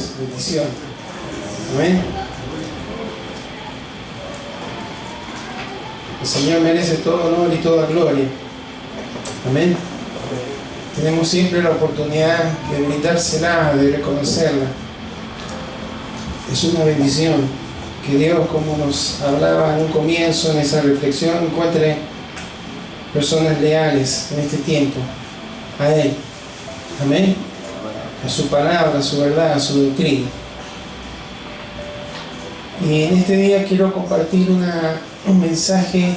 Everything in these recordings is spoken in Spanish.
es bendición. Amén. El Señor merece todo honor y toda gloria. Amén. Tenemos siempre la oportunidad de brindársela, de reconocerla. Es una bendición que Dios, como nos hablaba en un comienzo en esa reflexión, encuentre personas leales en este tiempo a Él. Amén. A su palabra, a su verdad, a su doctrina. Y en este día quiero compartir un mensaje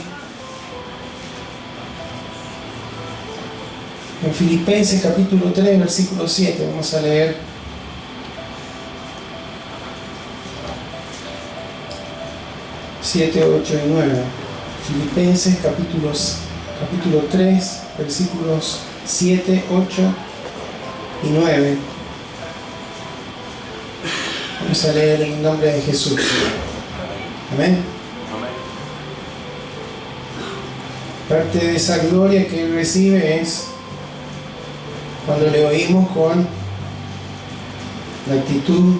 en Filipenses capítulo 3, versículo 7. Vamos a leer. Siete, 8 y 9. Filipenses capítulo 3, versículos 7, 8 y 9. Vamos a leer en el nombre de Jesús. Amén. Parte de esa gloria que Él recibe es cuando le oímos con la actitud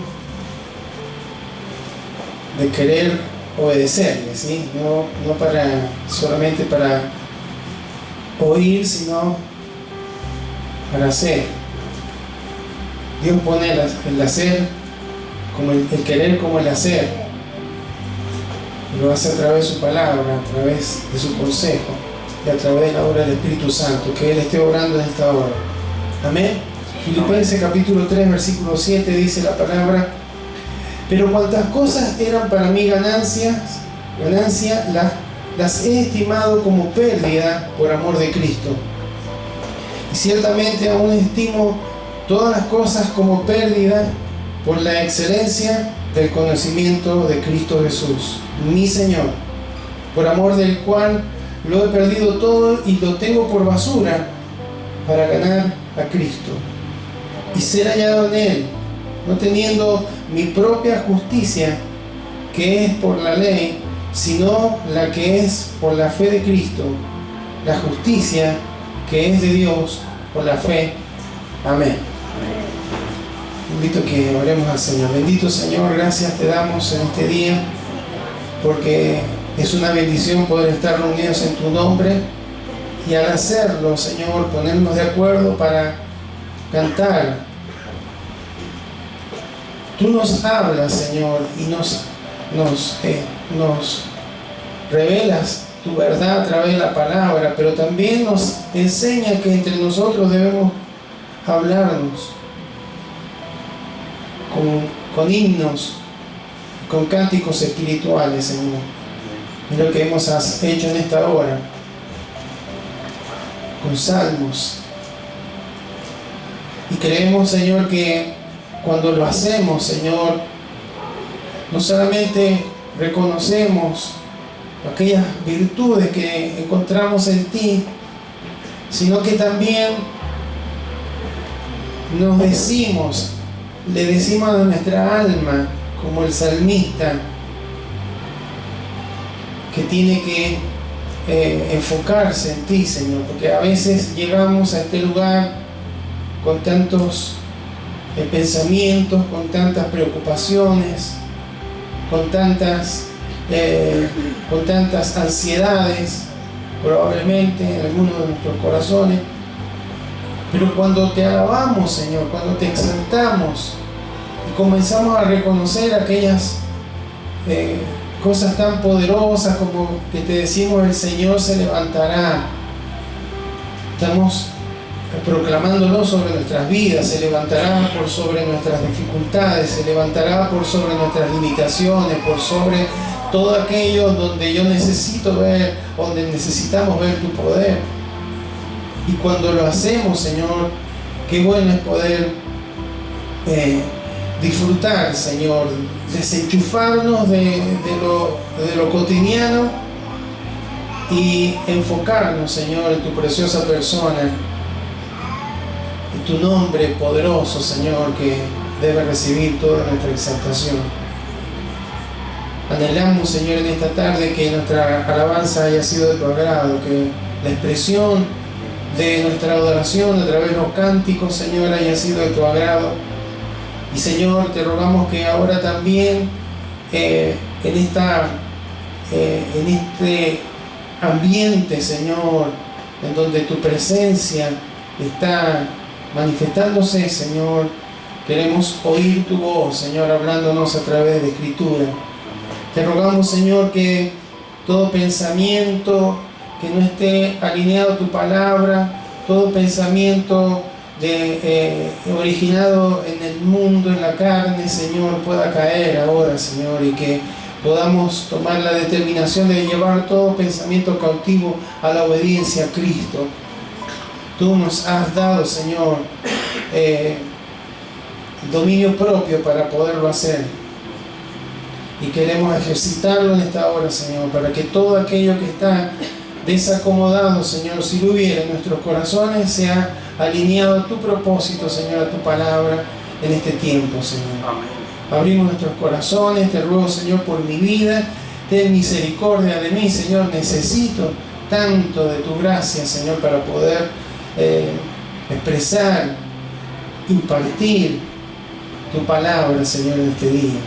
de querer obedecerle, ¿sí? No solamente para oír, sino para hacer. Dios pone el hacer como el querer como el hacer, y lo hace a través de su palabra, a través de su consejo y a través de la obra del Espíritu Santo, que Él esté obrando en esta hora. Amén. Filipenses capítulo 3, versículo 7 dice la palabra: pero cuantas cosas eran para mí ganancia, las he estimado como pérdida por amor de Cristo. Y ciertamente aún estimo todas las cosas como pérdida por la excelencia del conocimiento de Cristo Jesús, mi Señor, por amor del cual lo he perdido todo y lo tengo por basura para ganar a Cristo y ser hallado en Él, no teniendo mi propia justicia, que es por la ley, sino la que es por la fe de Cristo, la justicia que es de Dios por la fe. Amén. Invito a que oremos al Señor. Bendito Señor, gracias te damos en este día, porque es una bendición poder estar reunidos en tu nombre, y al hacerlo, Señor, ponernos de acuerdo para cantar. Tú nos hablas, Señor, y nos revelas tu verdad a través de la palabra, pero también nos enseña que entre nosotros debemos hablarnos con himnos, con cánticos espirituales, Señor. Es lo que hemos hecho en esta hora, con salmos. Y creemos, Señor, que cuando lo hacemos, Señor, no solamente reconocemos aquellas virtudes que encontramos en ti, sino que también le decimos a nuestra alma, como el salmista, que tiene que enfocarse en ti, Señor, porque a veces llegamos a este lugar con tantos pensamientos, con tantas preocupaciones, con tantas ansiedades, probablemente en algunos de nuestros corazones. Pero cuando te alabamos, Señor, cuando te exaltamos y comenzamos a reconocer aquellas cosas tan poderosas como que te decimos, el Señor se levantará, estamos proclamándolo sobre nuestras vidas, se levantará por sobre nuestras dificultades, se levantará por sobre nuestras limitaciones, por sobre todo aquello donde yo necesito ver, donde necesitamos ver tu poder. Y cuando lo hacemos, Señor, qué bueno es poder disfrutar, Señor, desenchufarnos de lo cotidiano y enfocarnos, Señor, en tu preciosa persona, en tu nombre poderoso, Señor, que debe recibir toda nuestra exaltación. Anhelamos, Señor, en esta tarde que nuestra alabanza haya sido de tu agrado, que la expresión de nuestra adoración a través de los cánticos, Señor, haya sido de tu agrado, Y Señor, te rogamos que ahora también en este ambiente, Señor, en donde tu presencia está manifestándose, Señor, queremos oír tu voz, Señor, hablándonos a través de Escritura. Te rogamos, Señor, que todo pensamiento que no esté alineado a tu palabra, todo pensamiento originado en el mundo, en la carne, Señor, pueda caer ahora, Señor, y que podamos tomar la determinación de llevar todo pensamiento cautivo a la obediencia a Cristo. Tú nos has dado, Señor, dominio propio para poderlo hacer. Y queremos ejercitarlo en esta hora, Señor, para que todo aquello que está desacomodado, Señor, si lo hubiera en nuestros corazones, sea alineado a tu propósito, Señor, a tu palabra en este tiempo, Señor. Amén. Abrimos nuestros corazones, te ruego, Señor, por mi vida, ten misericordia de mí, Señor, necesito tanto de tu gracia, Señor, para poder expresar, impartir tu palabra, Señor, en este día.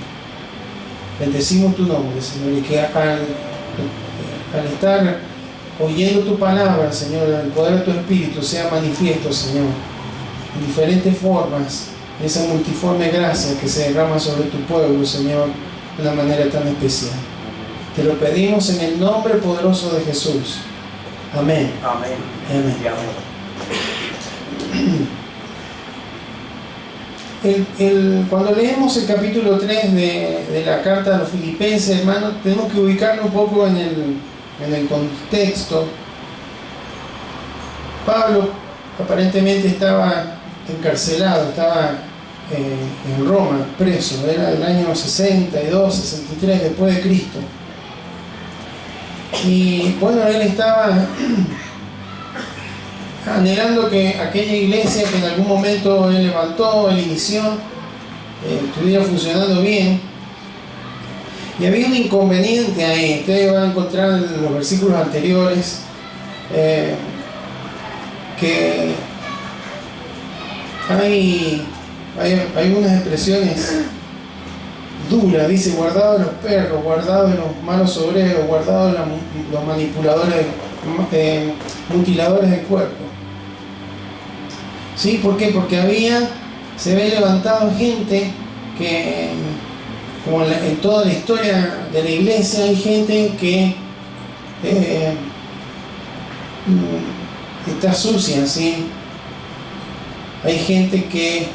Bendecimos tu nombre, Señor, y que al estar oyendo tu palabra, Señor, el poder de tu Espíritu sea manifiesto, Señor, en diferentes formas, esa multiforme gracia que se derrama sobre tu pueblo, Señor, de una manera tan especial. Te lo pedimos en el nombre poderoso de Jesús. Amén. Amén. Amén. Cuando leemos el capítulo 3 de la carta a los Filipenses, hermanos, tenemos que ubicarnos un poco en el contexto. Pablo aparentemente estaba encarcelado, estaba en Roma, preso. Era del año 62, 63 después de Cristo. Y bueno, él estaba anhelando que aquella iglesia que en algún momento él levantó, él inició, estuviera funcionando bien. Y había un inconveniente ahí. Ustedes van a encontrar en los versículos anteriores que hay unas expresiones duras. Dice: guardado de los perros, guardado de los malos obreros, guardado de los manipuladores, mutiladores del cuerpo. ¿Sí? ¿Por qué? Porque se ve levantado gente que, como en toda la historia de la iglesia, hay gente que está sucia, ¿sí? Hay gente que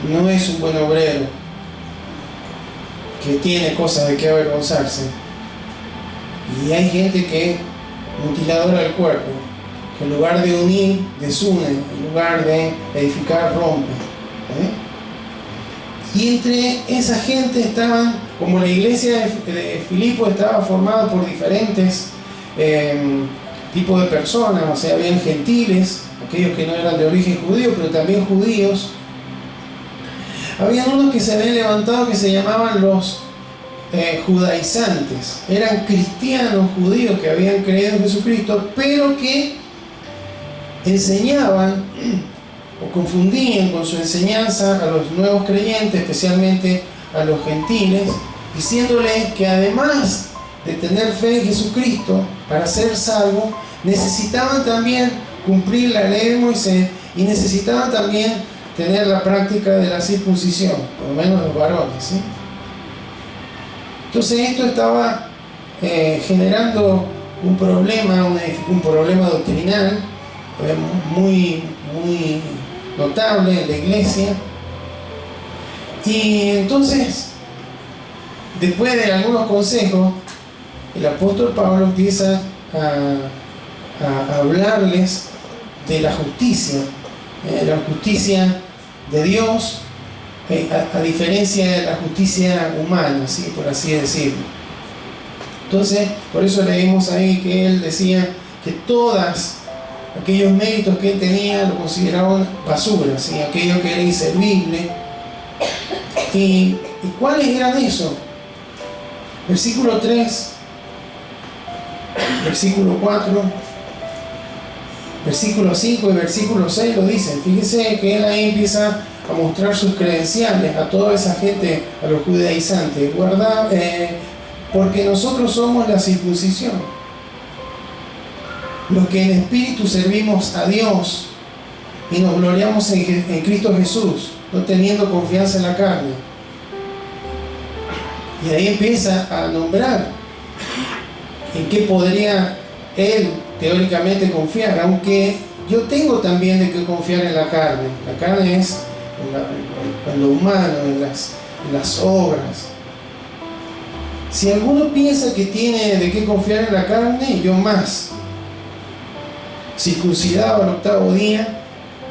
no es un buen obrero, que tiene cosas de que avergonzarse. Y hay gente que es mutiladora del cuerpo, que en lugar de unir, desune, en lugar de edificar, rompe. Y entre esa gente estaban, como la iglesia de Filipo estaba formada por diferentes tipos de personas, o sea, habían gentiles, aquellos que no eran de origen judío, pero también judíos. Habían unos que se habían levantado que se llamaban los judaizantes. Eran cristianos judíos que habían creído en Jesucristo, pero que enseñaban o confundían con su enseñanza a los nuevos creyentes, especialmente a los gentiles, diciéndoles que además de tener fe en Jesucristo para ser salvos, necesitaban también cumplir la ley de Moisés y necesitaban también tener la práctica de la circuncisión, por lo menos los varones, ¿sí? Entonces esto estaba generando un problema doctrinal muy notable en la iglesia. Y entonces, después de algunos consejos, el apóstol Pablo empieza a hablarles de la justicia de Dios, a diferencia de la justicia humana, ¿sí? Por así decirlo. Entonces, por eso leímos ahí que él decía que todos aquellos méritos que él tenía lo consideraban basura, ¿sí? Aquello que era inservible. ¿Y cuáles eran esos? Versículo 3, versículo 4, versículo 5 y versículo 6 lo dicen. Fíjense que él ahí empieza a mostrar sus credenciales a toda esa gente, a los judaizantes, porque nosotros somos la circuncisión, los que en espíritu servimos a Dios y nos gloriamos en Cristo Jesús, no teniendo confianza en la carne. Y ahí empieza a nombrar en qué podría él teóricamente confiar, aunque yo tengo también de qué confiar en la carne. La carne es en lo humano, en las obras. Si alguno piensa que tiene de qué confiar en la carne, yo más. Circuncidado al 8º día,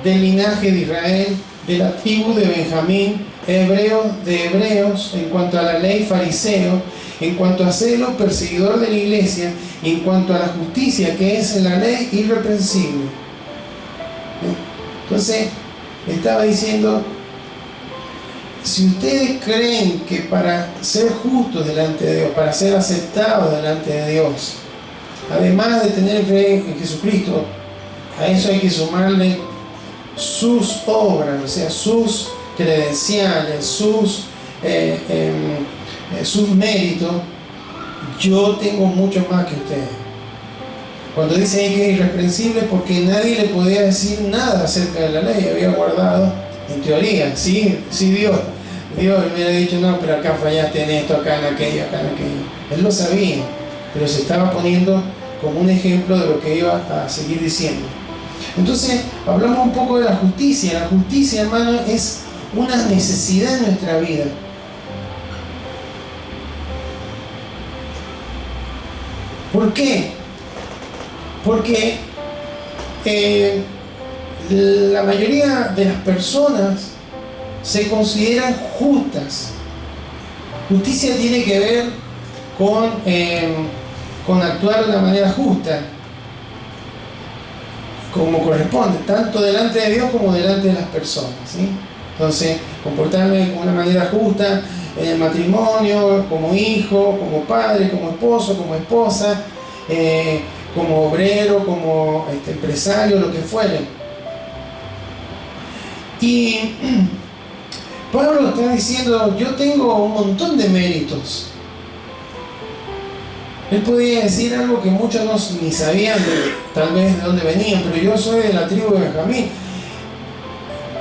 del linaje de Israel, de la tribu de Benjamín, hebreo de hebreos, en cuanto a la ley fariseo, en cuanto a celo perseguidor de la iglesia, y en cuanto a la justicia que es en la ley irreprensible. Entonces, estaba diciendo, si ustedes creen que para ser justos delante de Dios, para ser aceptados delante de Dios, además de tener fe en Jesucristo, a eso hay que sumarle sus obras, o sea, sus credenciales, sus méritos. Yo tengo mucho más que ustedes. Cuando dice ahí que es irreprensible, porque nadie le podía decir nada acerca de la ley, había guardado, en teoría, sí, Dios le hubiera dicho, no, pero acá fallaste en esto, acá en aquello, acá en aquello. Él lo sabía, pero se estaba poniendo como un ejemplo de lo que iba a seguir diciendo. Entonces, hablamos un poco de la justicia. La justicia, hermano, es una necesidad en nuestra vida. ¿Por qué? Porque la mayoría de las personas se consideran justas. Justicia tiene que ver con actuar de una manera justa, como corresponde, tanto delante de Dios como delante de las personas, ¿sí? Entonces, comportarme de una manera justa en el matrimonio, como hijo, como padre, como esposo, como esposa, como obrero, como empresario, lo que fuere. Y Pablo está diciendo, yo tengo un montón de méritos. Él podía decir algo que muchos ni sabían tal vez de dónde venían, pero yo soy de la tribu de Benjamín.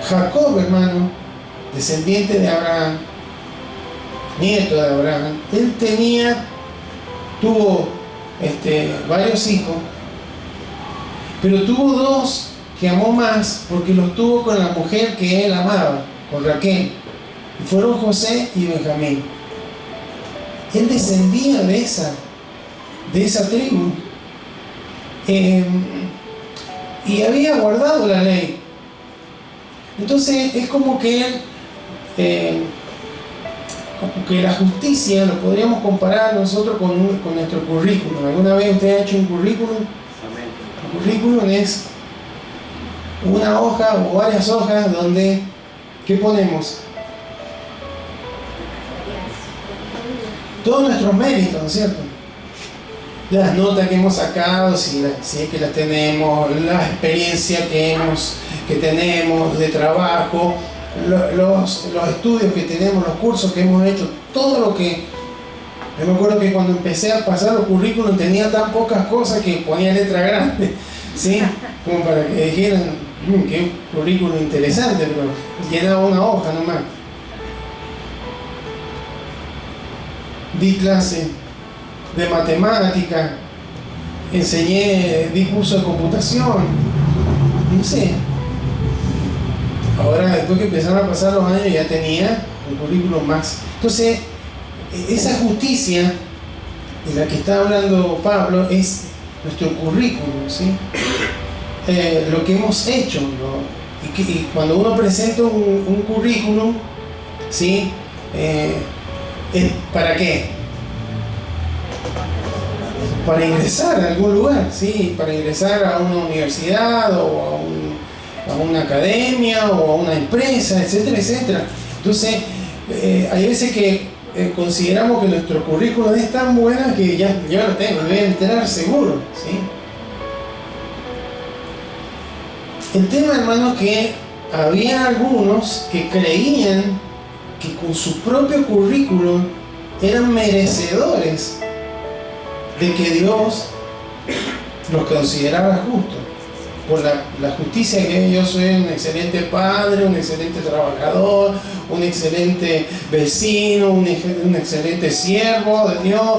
Jacob, hermano, descendiente de Abraham, nieto de Abraham, él tuvo varios hijos, pero tuvo 2 que amó más porque los tuvo con la mujer que él amaba, con Raquel, y fueron José y Benjamín. Él descendía de esa tribu, y había guardado la ley. Entonces es como que la justicia lo podríamos comparar nosotros con nuestro currículum. ¿Alguna vez usted ha hecho un currículum? Un currículum es una hoja o varias hojas donde, ¿qué ponemos? Todos nuestros méritos, ¿no es cierto? Las notas que hemos sacado, si es que las tenemos, la experiencia que tenemos de trabajo, los estudios que tenemos, los cursos que hemos hecho, todo lo que... Yo me acuerdo que cuando empecé a pasar los currículums tenía tan pocas cosas que ponía letra grande, ¿sí? Como para que dijeran, qué currículum interesante, pero llenaba una hoja nomás. Di clase de matemática, di curso de computación, no sé. Ahora, después que empezaron a pasar los años, ya tenía un currículum más. Entonces, esa justicia de la que está hablando Pablo es nuestro currículum, ¿sí? Lo que hemos hecho, ¿no? Y cuando uno presenta un currículum, ¿sí? ¿Para qué? Para ingresar a algún lugar, ¿sí? Para ingresar a una universidad o a una academia o a una empresa, etcétera, etcétera. Entonces, hay veces que consideramos que nuestro currículum es tan bueno que ya lo tengo, me voy a enterar seguro, ¿sí? El tema, hermano, es que había algunos que creían que con su propio currículum eran merecedores de que Dios los consideraba justos por la justicia que yo soy un excelente padre, un excelente trabajador, un excelente vecino, un excelente siervo de Dios,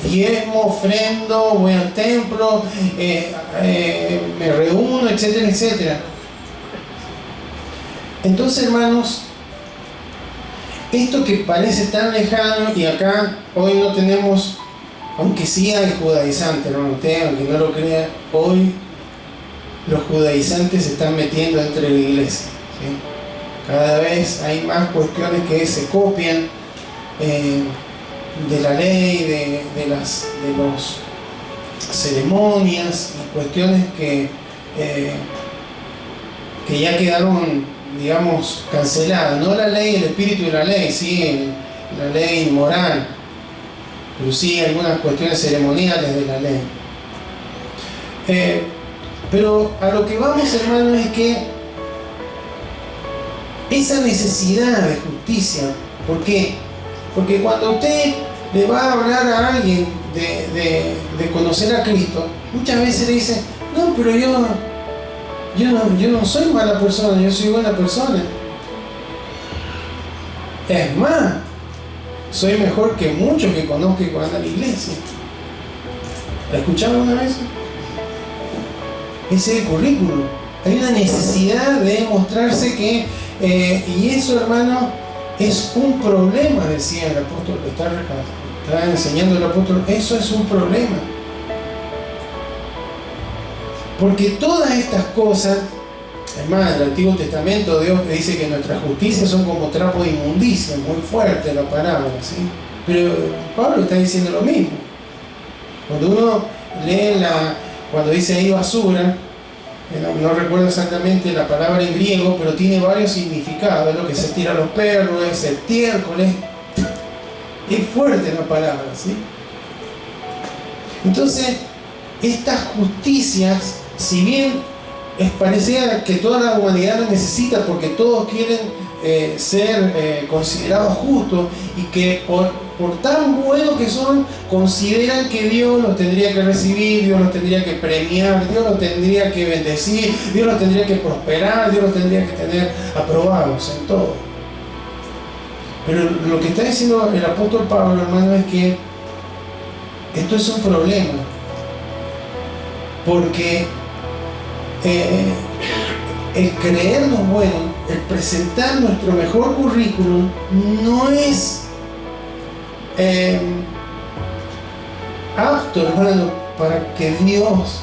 diezmo, ofrendo, voy al templo, me reúno, etcétera, etcétera. Entonces, hermanos, esto que parece tan lejano, y acá hoy no tenemos, aunque sí hay judaizantes, hermano, usted, aunque no lo crea, hoy los judaizantes se están metiendo entre la iglesia, ¿sí? Cada vez hay más cuestiones que se copian de la ley, de las ceremonias y cuestiones que ya quedaron, digamos, canceladas. No la ley, el espíritu de la ley, sí, la ley moral, pero sí algunas cuestiones ceremoniales de la ley. Pero a lo que vamos, hermanos, es que esa necesidad de justicia, ¿por qué? Porque cuando usted le va a hablar a alguien de conocer a Cristo, muchas veces le dice, no, pero yo no soy mala persona, yo soy buena persona. Es más, soy mejor que muchos que conozco y que van a la iglesia. ¿La escucharon una vez? Ese es el currículum. Hay una necesidad de mostrarse que, y eso, hermano, es un problema, decía el apóstol, está enseñando el apóstol, eso es un problema. Porque todas estas cosas, además, el Antiguo Testamento, Dios dice que nuestras justicias son como trapo de inmundicia, muy fuerte la palabra, ¿sí? Pero Pablo está diciendo lo mismo. Cuando uno lee cuando dice ahí basura, no recuerdo exactamente la palabra en griego, pero tiene varios significados, es lo que se tira a los perros, es estiércol, es fuerte la palabra, ¿sí? Entonces, estas justicias, si bien parecía que toda la humanidad la necesita porque todos quieren ser considerados justos, y que por tan buenos que son, consideran que Dios los tendría que recibir, Dios los tendría que premiar, Dios los tendría que bendecir, Dios los tendría que prosperar, Dios los tendría que tener aprobados en todo. Pero lo que está diciendo el apóstol Pablo, hermano, es que esto es un problema, porque el creernos buenos, el presentar nuestro mejor currículum, no es apto, hermano, para que Dios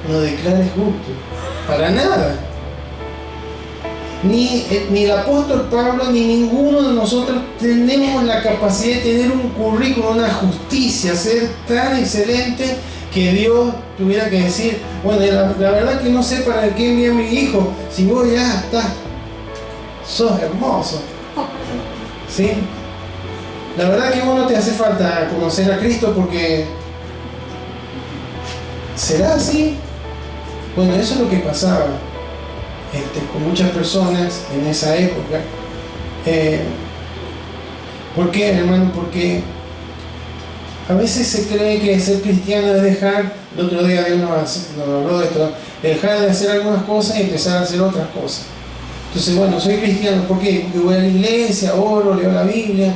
nos declare justos, para nada. Ni el apóstol Pablo ni ninguno de nosotros tenemos la capacidad de tener un currículum, una justicia, ser tan excelente que Dios tuviera que decir, bueno, la verdad que no sé para qué envié a mi hijo, si vos ya estás, sos hermoso, ¿sí? La verdad que vos no te hace falta conocer a Cristo porque... ¿será así? Bueno, eso es lo que pasaba con muchas personas en esa época. ¿Por qué, hermano? Porque a veces se cree que ser cristiano es dejar, el otro día Dios nos habló de esto, dejar de hacer algunas cosas y empezar a hacer otras cosas. Entonces, bueno, soy cristiano, ¿por qué? Porque voy a la iglesia, oro, leo la Biblia.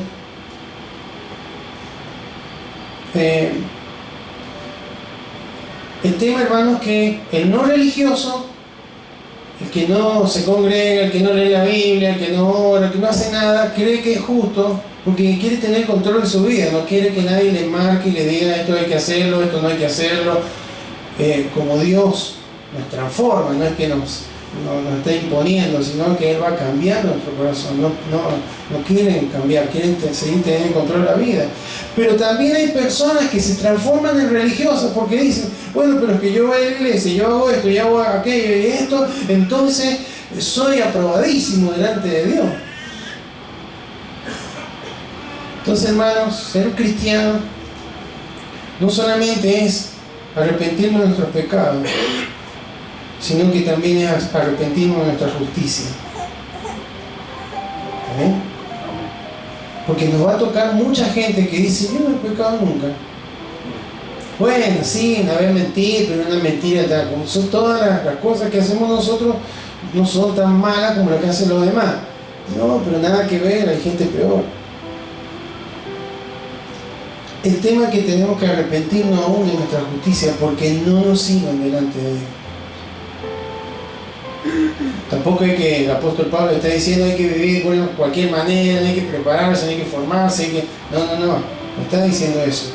El tema, hermano, es que el no religioso, el que no se congrega, el que no lee la Biblia, el que no ora, el que no hace nada, cree que es justo porque quiere tener control de su vida, no quiere que nadie le marque y le diga esto hay que hacerlo, esto no hay que hacerlo. Como Dios nos transforma, no es que nos está imponiendo, sino que Él va cambiando nuestro corazón. No quieren cambiar, quieren seguir teniendo control de la vida. Pero también hay personas que se transforman en religiosas porque dicen, bueno, pero es que yo voy a la iglesia, yo hago esto, yo hago aquello y esto, entonces soy aprobadísimo delante de Dios. Entonces, hermanos, ser cristiano no solamente es arrepentirnos de nuestros pecados, sino que también es arrepentirnos de nuestra justicia. ¿Amén? Porque nos va a tocar mucha gente que dice, yo no he pecado nunca. Bueno, sí, no había mentir, pero una mentira, como son todas las cosas que hacemos nosotros no son tan malas como las que hacen los demás. No, pero nada que ver, hay gente peor. El tema es que tenemos que arrepentirnos aún de nuestra justicia porque no nos sirven delante de Dios. Tampoco es que el apóstol Pablo está diciendo hay que vivir de cualquier manera, hay que prepararse, hay que formarse, no está diciendo eso.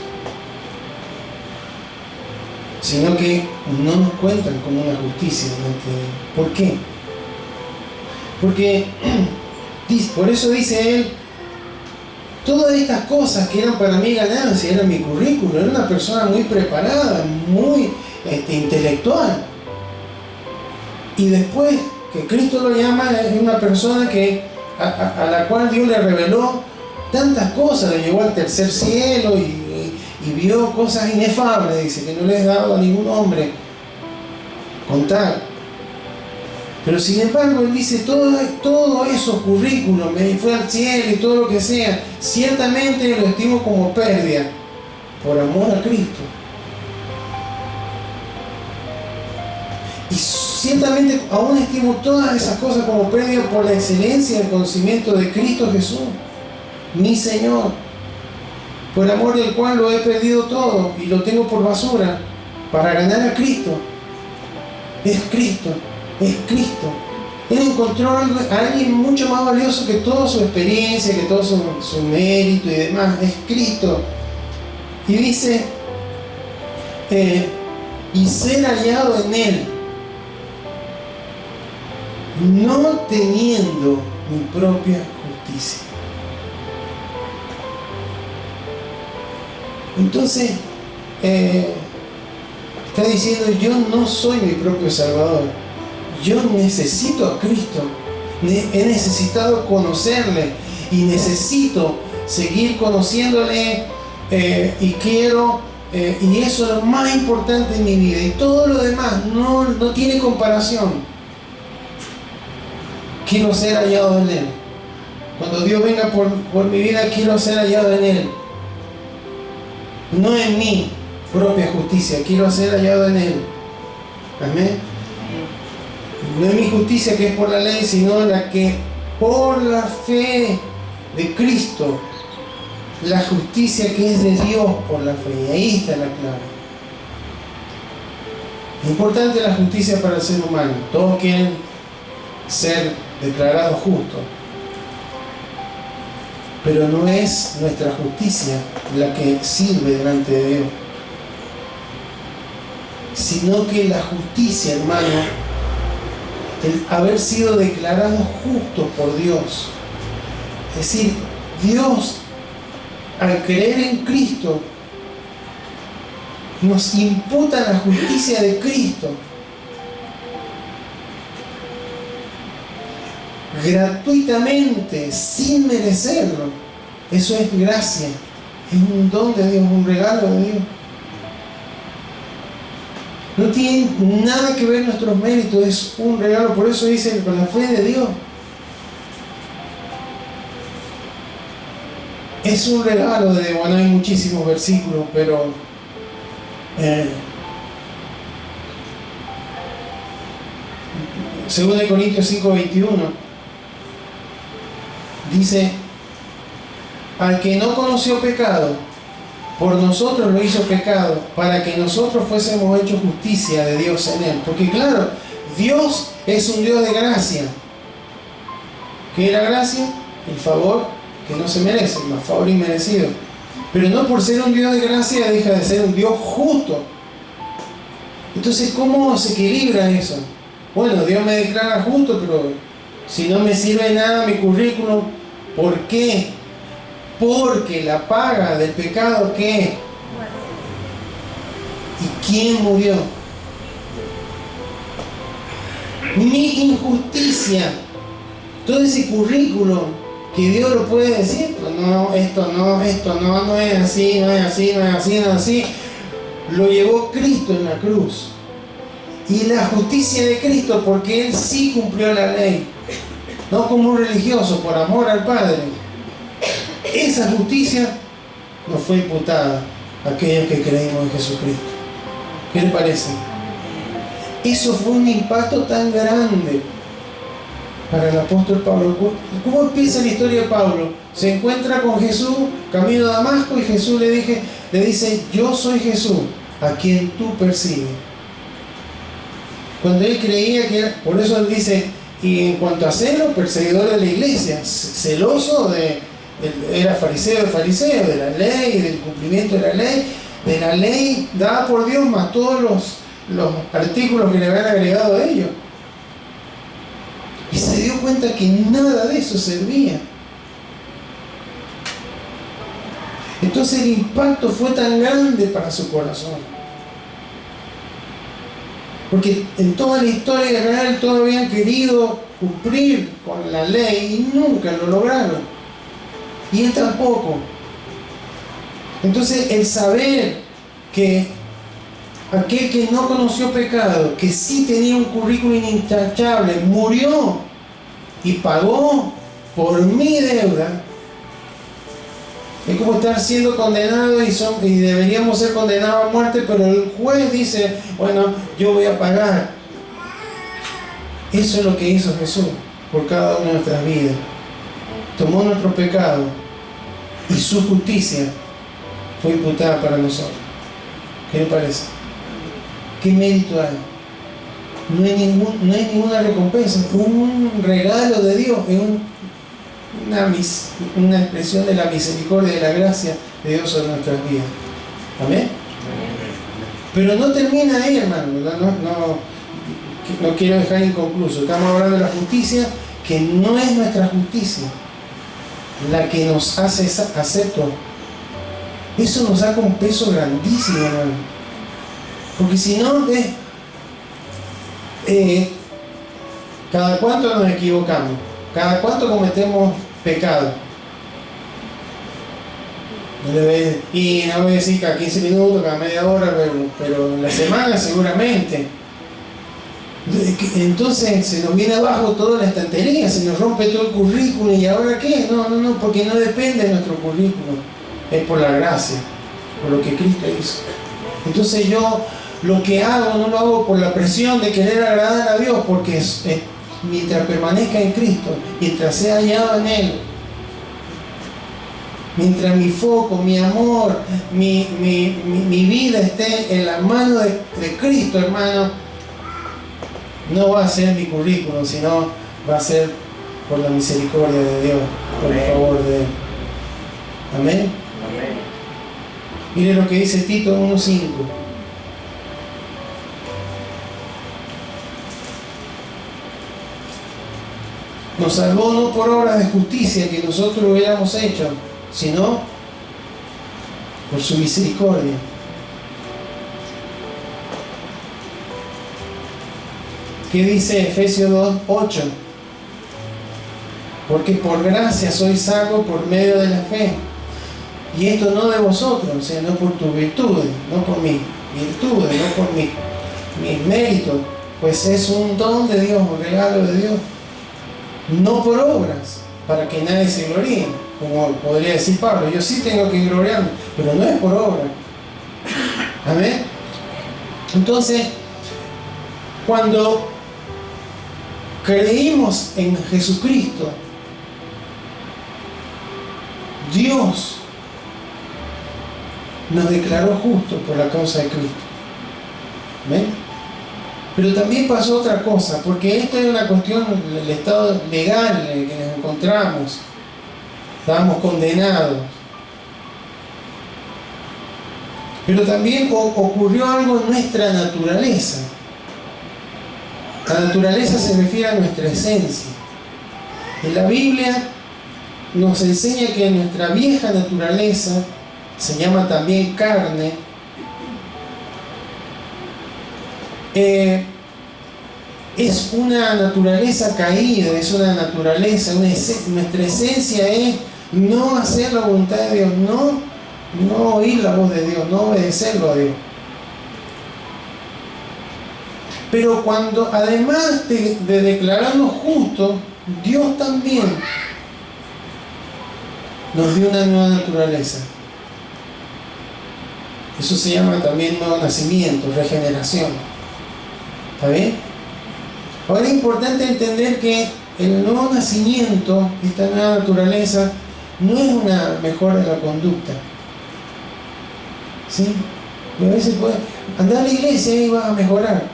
Sino que no nos cuentan como una justicia delante de Dios. ¿Por qué? Porque por eso dice él, todas estas cosas que eran para mí ganancia, era mi currículum, era una persona muy preparada, muy intelectual. Y después que Cristo lo llama, es una persona a la cual Dios le reveló tantas cosas, lo llevó al tercer cielo y vio cosas inefables, dice, que no le he dado a ningún hombre contar. Pero sin embargo, él dice, todo esos currículum, me fue al cielo y todo lo que sea, ciertamente lo estimo como pérdida, por amor a Cristo. Y ciertamente aún estimo todas esas cosas como pérdida por la excelencia del conocimiento de Cristo Jesús, mi Señor, por amor del cual lo he perdido todo y lo tengo por basura, para ganar a Cristo. Es Cristo. Es Cristo. Él encontró a alguien mucho más valioso que toda su experiencia, que todo su mérito y demás. Es Cristo. Y dice, y ser hallado en Él, no teniendo mi propia justicia. Entonces, está diciendo, yo no soy mi propio Salvador. Yo necesito a Cristo, he necesitado conocerle y necesito seguir conociéndole y quiero, y eso es lo más importante en mi vida, y todo lo demás no tiene comparación. Quiero ser hallado en Él. Cuando Dios venga por mi vida, quiero ser hallado en Él, no en mi propia justicia, quiero ser hallado en Él. Amén. No es mi justicia que es por la ley, sino la que por la fe de Cristo, la justicia que es de Dios por la fe. Y ahí está la clave. Importante la justicia para el ser humano. Todos quieren ser declarados justos. Pero no es nuestra justicia la que sirve delante de Dios, sino que la justicia, hermano, el haber sido declarados justos por Dios. Es decir, Dios, al creer en Cristo, nos imputa la justicia de Cristo. Gratuitamente, sin merecerlo. Eso es gracia. Es un don de Dios, un regalo de Dios. No tiene nada que ver nuestros méritos, es un regalo. Por eso dice, con la fe de Dios. Es un regalo bueno, hay muchísimos versículos, pero según de Corintios 5:21 dice, al que no conoció pecado, por nosotros lo hizo pecado, para que nosotros fuésemos hechos justicia de Dios en Él. Porque claro, Dios es un Dios de gracia. ¿Qué es la gracia? El favor que no se merece, el favor inmerecido. Pero no por ser un Dios de gracia deja de ser un Dios justo. Entonces, ¿cómo se equilibra eso? Bueno, Dios me declara justo, pero si no me sirve nada mi currículum, ¿por qué? Porque la paga del pecado, ¿qué? ¿Y quién murió? Mi injusticia. Todo ese currículum que Dios lo puede decir, no, esto no es así, no es así, no es así, no es así. Lo llevó Cristo en la cruz. Y la justicia de Cristo, porque Él sí cumplió la ley, no como un religioso, por amor al Padre. Esa justicia nos fue imputada a aquellos que creímos en Jesucristo. ¿Qué le parece? Eso fue un impacto tan grande para el apóstol Pablo. ¿Cómo empieza la historia de Pablo? Se encuentra con Jesús camino a Damasco y Jesús le dice: yo soy Jesús, a quien tú persigues. Cuando él creía que era, por eso él dice, y en cuanto a celo, perseguidor de la iglesia, celoso era fariseo de la ley, del cumplimiento de la ley dada por Dios, más todos los artículos que le habían agregado a ellos. Y se dio cuenta que nada de eso servía. Entonces el impacto fue tan grande para su corazón. Porque en toda la historia de Israel todos habían querido cumplir con la ley y nunca lo lograron. Y él tampoco. Entonces el saber que aquel que no conoció pecado, que sí tenía un currículum intachable, murió y pagó por mi deuda, es como estar siendo condenado y deberíamos ser condenados a muerte, pero el juez dice: bueno, yo voy a pagar. Eso es lo que hizo Jesús por cada una de nuestras vidas. Tomó nuestro pecado y su justicia fue imputada para nosotros. ¿Qué le parece? ¿Qué mérito hay? No hay ninguna recompensa, es un regalo de Dios, es una expresión de la misericordia y de la gracia de Dios sobre nuestras vidas. ¿Amén? Pero no termina ahí, hermano. No quiero dejar inconcluso. Estamos hablando de la justicia, que no es nuestra justicia la que nos hace aceptos. Eso nos saca un peso grandísimo, hermano. Porque si no, cada cuánto nos equivocamos, cada cuánto cometemos pecado. Y no voy a decir cada 15 minutos, cada media hora, pero en la semana seguramente. Entonces se nos viene abajo toda la estantería, se nos rompe todo el currículum. ¿Y ahora qué? No, porque no depende de nuestro currículum, es por la gracia, por lo que Cristo hizo. Entonces yo lo que hago no lo hago por la presión de querer agradar a Dios, porque mientras permanezca en Cristo, mientras sea hallado en Él, mientras mi foco, mi amor, mi vida esté en la mano de Cristo, hermano, no va a ser mi currículum, sino va a ser por la misericordia de Dios, por el favor de Él. Amén. Amén. Mire lo que dice Tito 1:5. Nos salvó no por obras de justicia que nosotros hubiéramos hecho, sino por su misericordia. ¿Qué dice Efesios 2:8? Porque por gracia sois salvos por medio de la fe. Y esto no de vosotros, o sea, no por tus virtudes, no por mis virtudes, no por mis méritos, pues es un don de Dios, un regalo de Dios. No por obras, para que nadie se gloríe, como podría decir Pablo. Yo sí tengo que gloriarme, pero no es por obra. Amén. Entonces, cuando creímos en Jesucristo, Dios nos declaró justos por la causa de Cristo. ¿Ven? Pero también pasó otra cosa, porque esta es una cuestión del estado legal en el que nos encontramos. Estábamos condenados. Pero también ocurrió algo en nuestra naturaleza. La naturaleza se refiere a nuestra esencia. En la Biblia nos enseña que nuestra vieja naturaleza, se llama también carne, es una naturaleza caída, es una naturaleza, nuestra esencia es no hacer la voluntad de Dios, no oír la voz de Dios, no obedecerlo a Dios. Pero cuando, además de declararnos justos, Dios también nos dio una nueva naturaleza. Eso se llama también nuevo nacimiento, regeneración. ¿Está bien? Ahora es importante entender que el nuevo nacimiento, esta nueva naturaleza, no es una mejora de la conducta. ¿Sí? Y a veces puede andar a la iglesia y va a mejorar.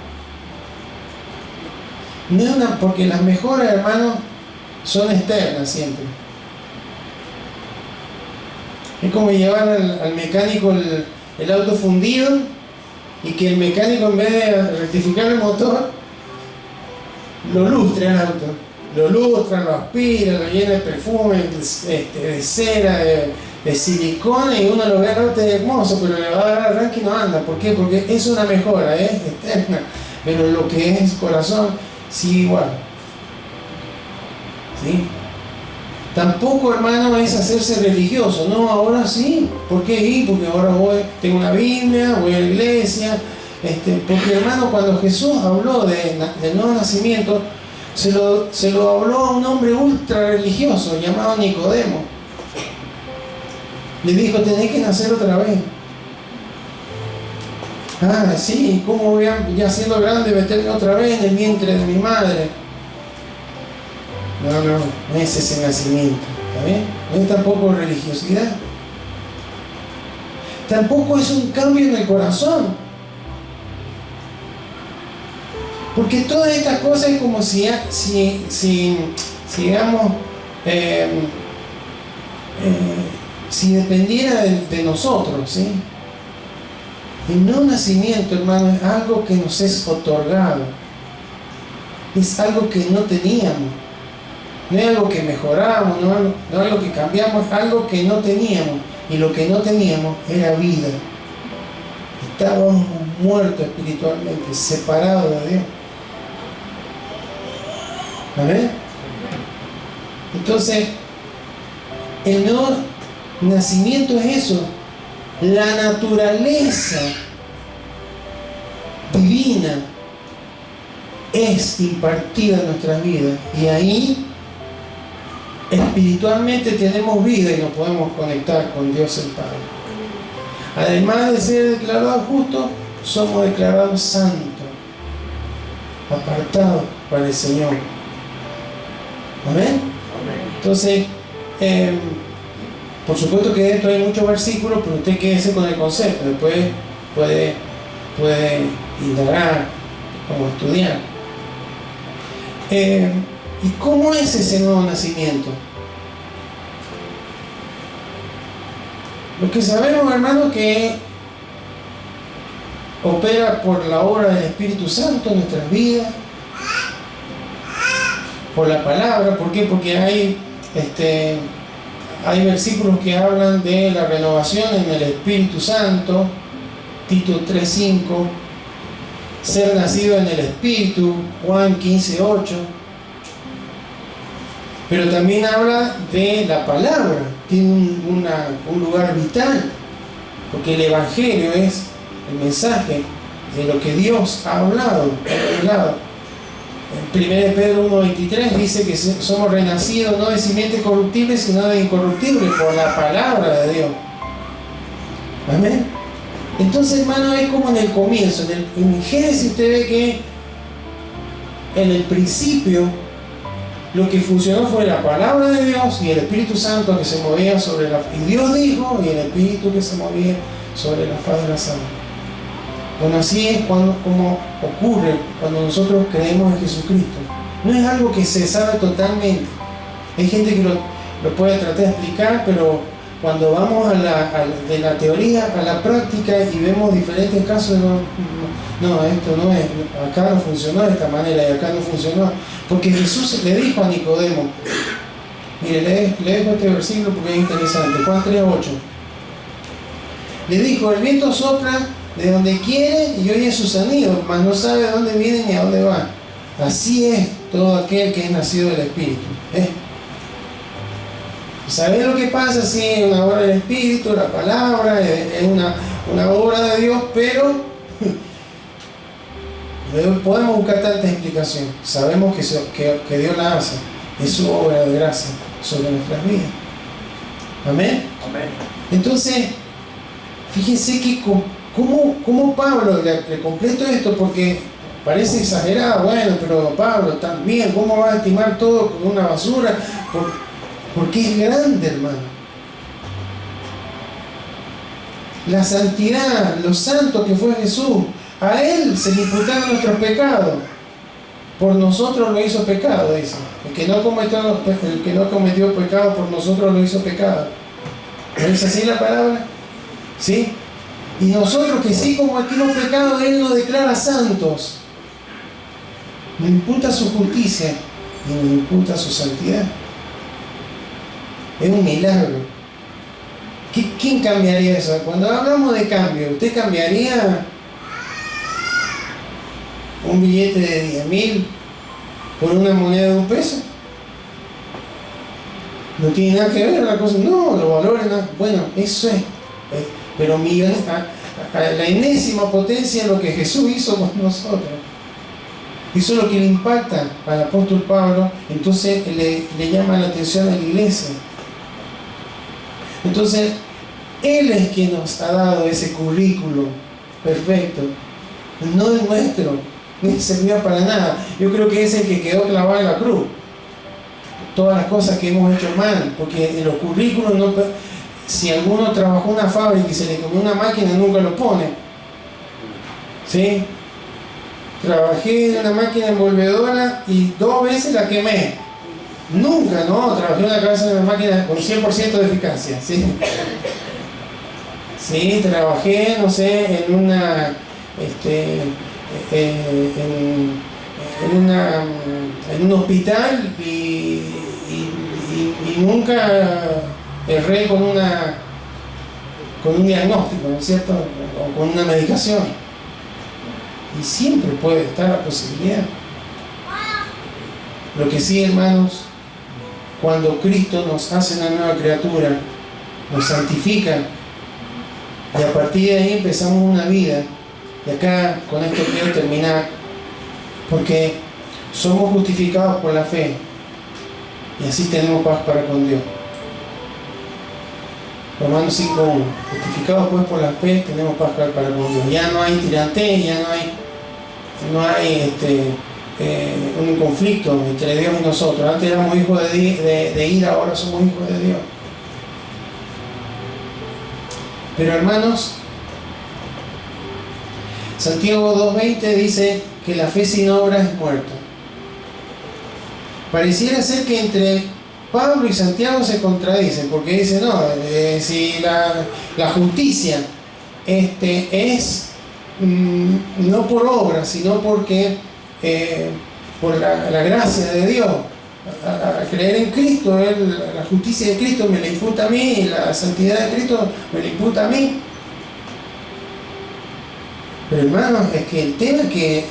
No es una, porque las mejoras, hermanos, son externas siempre. Es como llevar al mecánico el auto fundido y que el mecánico, en vez de rectificar el motor, lo lustra el auto. Lo lustra, lo aspira, lo llena de perfume, de cera, de silicona, y uno lo ve al auto hermoso, pero le va a dar arranque y no anda. ¿Por qué? Porque es una mejora, es externa. Pero lo que es corazón, sí, igual. ¿Sí? Tampoco, hermano, es hacerse religioso. No, ahora sí. ¿Por qué? Porque ahora tengo una Biblia, voy a la iglesia. Porque, hermano, cuando Jesús habló del nuevo nacimiento, se lo habló a un hombre ultra religioso llamado Nicodemo. Le dijo: tenés que nacer otra vez. Ah, sí, ¿cómo voy a, ya siendo grande, meterme otra vez en el vientre de mi madre? No es ese nacimiento, ¿está bien? No es tampoco religiosidad. Tampoco es un cambio en el corazón. Porque todas estas cosas es como si digamos, si dependiera de nosotros, ¿sí? El nuevo nacimiento, hermano, es algo que nos es otorgado. Es algo que no teníamos. No es algo que mejoramos, no es algo que cambiamos, es algo que no teníamos. Y lo que no teníamos era vida. Estábamos muertos espiritualmente, separados de Dios. ¿Amén? Entonces, el nuevo nacimiento es eso. La naturaleza divina es impartida en nuestras vidas. Y ahí, espiritualmente tenemos vida y nos podemos conectar con Dios el Padre. Además de ser declarados justos, somos declarados santos, apartados para el Señor. ¿Amén? Entonces, por supuesto que dentro hay muchos versículos, pero usted quédese con el concepto. Después puede indagar, como estudiar. ¿Y cómo es ese nuevo nacimiento? Lo que sabemos, hermano, que opera por la obra del Espíritu Santo en nuestras vidas, por la palabra. ¿Por qué? Porque hay versículos que hablan de la renovación en el Espíritu Santo. Tito 3:5, ser nacido en el Espíritu, Juan 15:8. Pero también habla de la palabra, tiene un lugar vital, porque el Evangelio es el mensaje de lo que Dios ha hablado. En 1 Pedro 1:23 dice que somos renacidos no de simiente corruptible, sino de incorruptible, por la palabra de Dios. Amén. Entonces, hermano, es como en el comienzo. En Génesis usted ve que en el principio lo que funcionó fue la palabra de Dios y el Espíritu Santo que se movía sobre la... Y Dios dijo, y el Espíritu que se movía sobre la faz de la sala. Bueno, así es como ocurre cuando nosotros creemos en Jesucristo. No es algo que se sabe totalmente. Hay gente que lo puede tratar de explicar, pero cuando vamos de la teoría a la práctica y vemos diferentes casos, no, esto no es, acá no funcionó de esta manera y acá no funcionó. Porque Jesús le dijo a Nicodemo, mire, leo este versículo porque es interesante, Juan 3:8. Le dijo: el viento sopla de donde quiere y oye sus sonidos, mas no sabe de dónde viene ni a dónde va. Así es todo aquel que es nacido del Espíritu. ¿Sabes lo que pasa? Sí, es una obra del Espíritu, la palabra, es una obra de Dios, pero Podemos buscar tanta explicación. Sabemos que Dios la hace. Es su obra de gracia sobre nuestras vidas. Amén. Amén. Entonces, fíjense que cómo Pablo, le completo esto porque parece exagerado, bueno, pero Pablo también, ¿cómo va a estimar todo como una basura? Porque es grande, hermano. La santidad, lo santo que fue Jesús, a Él se le imputaron nuestros pecados. Por nosotros lo hizo pecado, dice. El que no cometió pecado, por nosotros lo hizo pecado. ¿No es así la palabra? ¿Sí? Y nosotros que sí cometimos pecado, Él nos declara santos. Nos imputa su justicia y nos imputa su santidad. Es un milagro. ¿Quién cambiaría eso? Cuando hablamos de cambio, ¿usted cambiaría un billete de 10.000 por una moneda de $1? No tiene nada que ver la cosa. No, los valores, no. Bueno, eso es. Pero a la enésima potencia lo que Jesús hizo con nosotros. Eso es lo que le impacta al apóstol Pablo. Entonces le llama la atención a la iglesia. Entonces, Él es quien nos ha dado ese currículo perfecto. No es nuestro, no servía para nada. Yo creo que es el que quedó clavado en la cruz. Todas las cosas que hemos hecho mal, porque en los currículos, si alguno trabajó en una fábrica y se le comió una máquina, nunca lo pone. ¿Sí? Trabajé en una máquina envolvedora y 2 veces la quemé. Nunca, no, trabajé en una casa de una máquina con 100% de eficacia, ¿sí? Sí, trabajé, no sé, en una, en un hospital y nunca erré con un diagnóstico, ¿no es cierto? O con una medicación. Y siempre puede estar la posibilidad. Lo que sí, hermanos, cuando Cristo nos hace una nueva criatura, nos santifica, y a partir de ahí empezamos una vida. Y acá con esto quiero terminar, porque somos justificados por la fe y así tenemos paz para con Dios. Romanos 5:1. Justificados pues por la fe tenemos paz para con Dios. Ya no hay tirantez, ya no hay un conflicto entre Dios y nosotros. Antes éramos hijos de ira, ahora somos hijos de Dios. Pero hermanos, Santiago 2:20 dice que la fe sin obras es muerta. Pareciera ser que entre Pablo y Santiago se contradicen, porque dice, no, si la justicia es no por obras, sino porque por la gracia de Dios, a creer en Cristo, la justicia de Cristo me la imputa a mí, la santidad de Cristo me la imputa a mí. Pero hermanos, es que el tema es que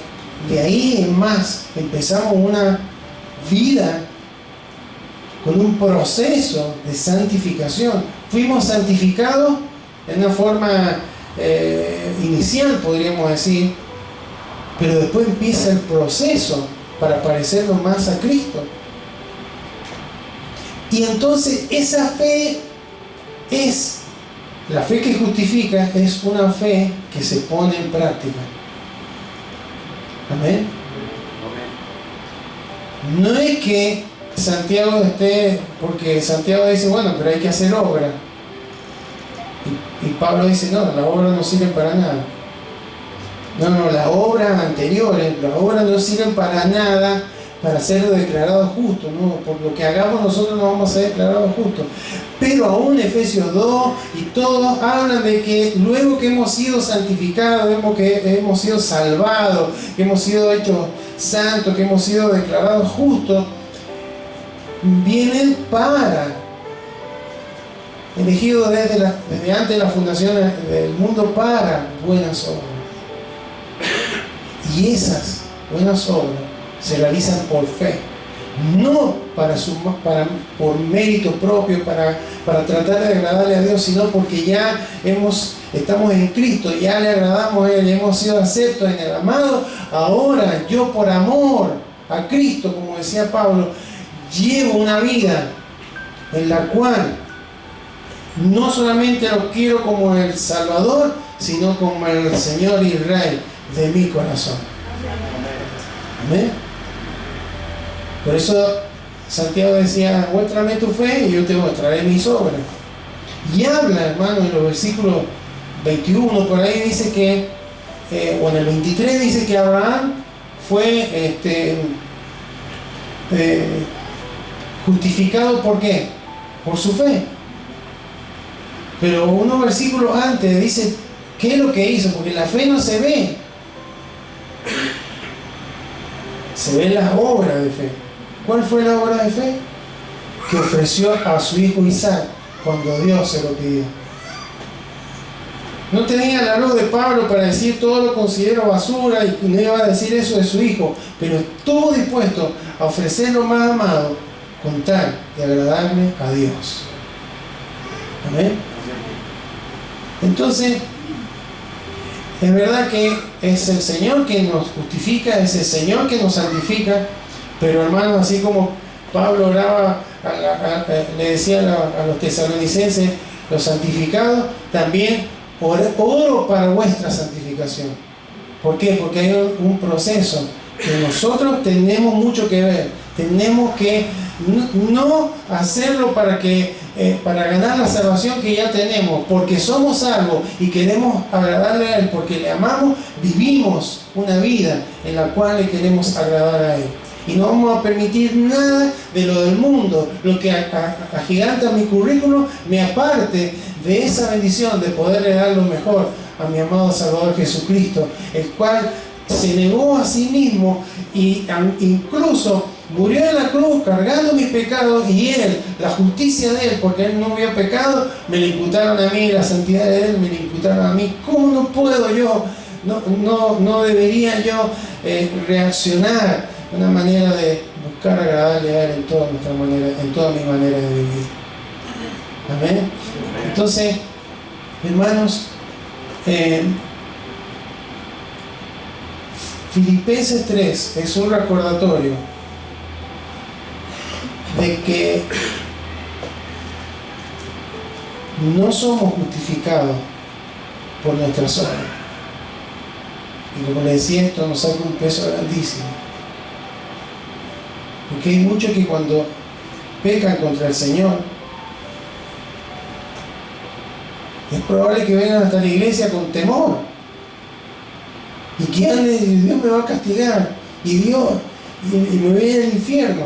de ahí en más empezamos una vida con un proceso de santificación. Fuimos santificados en una forma inicial, podríamos decir, pero después empieza el proceso para parecernos más a Cristo. Y entonces esa fe es, la fe que justifica, es una fe que se pone en práctica. Amén. No es que Santiago esté, porque Santiago dice, bueno, pero hay que hacer obra. Y Pablo dice, no, las obras no sirven para nada. No, las obras anteriores, las obras no sirven para nada para ser declarados justos, ¿no? Por lo que hagamos nosotros no vamos a ser declarados justos. Pero aún Efesios 2 y todos hablan de que luego que hemos sido santificados, que hemos sido salvados, que hemos sido hechos santos, que hemos sido declarados justos, vienen para, elegidos desde antes de la fundación del mundo, para buenas obras. Y esas buenas obras se realizan por fe, no por mérito propio, para tratar de agradarle a Dios, sino porque ya estamos en Cristo, ya le agradamos a Él, ya hemos sido aceptos en el amado. Ahora yo, por amor a Cristo, como decía Pablo, llevo una vida en la cual no solamente lo quiero como el Salvador, sino como el Señor y Rey de mi corazón. Amén. Por eso Santiago decía: muéstrame tu fe y yo te mostraré mis obras. Y habla, hermano, en los versículos 21, por ahí dice que, o en el 23 dice que Abraham fue justificado. ¿Por qué? Por su fe. Pero unos versículos antes dice qué es lo que hizo, porque la fe no se ve, se ven las obras de fe. ¿Cuál fue la obra de fe? Que ofreció a su hijo Isaac cuando Dios se lo pidió. No tenía la luz de Pablo para decir todo lo considero basura, y no iba a decir eso de su hijo, pero estuvo dispuesto a ofrecer lo más amado con tal de agradarle a Dios. Amén. Entonces, es verdad que es el Señor que nos justifica, es el Señor que nos santifica, pero hermanos, así como Pablo oraba, le decía a los tesalonicenses, los santificados, también oro para vuestra santificación. ¿Por qué? Porque hay un proceso que nosotros tenemos mucho que ver. Tenemos que no hacerlo para ganar la salvación que ya tenemos, porque somos salvos y queremos agradarle a Él, porque le amamos. Vivimos una vida en la cual le queremos agradar a Él. Y no vamos a permitir nada de lo del mundo, lo que agiganta mi currículum, me aparte de esa bendición de poderle dar lo mejor a mi amado Salvador Jesucristo, el cual se negó a sí mismo y incluso murió en la cruz cargando mis pecados, y Él, la justicia de Él, porque Él no vio pecado, me lo imputaron a mí, la santidad de Él me lo imputaron a mí. ¿Cómo no puedo yo? No debería yo reaccionar de una manera de buscar agradarle a Él en toda mi manera de vivir? Amén. Entonces, hermanos, Filipenses 3 es un recordatorio de que no somos justificados por nuestras obras. Y como les decía, esto nos saca un peso grandísimo. Porque hay muchos que cuando pecan contra el Señor, es probable que vengan hasta la iglesia con temor. Y que anden, Dios me va a castigar. Y me voy a ir al infierno.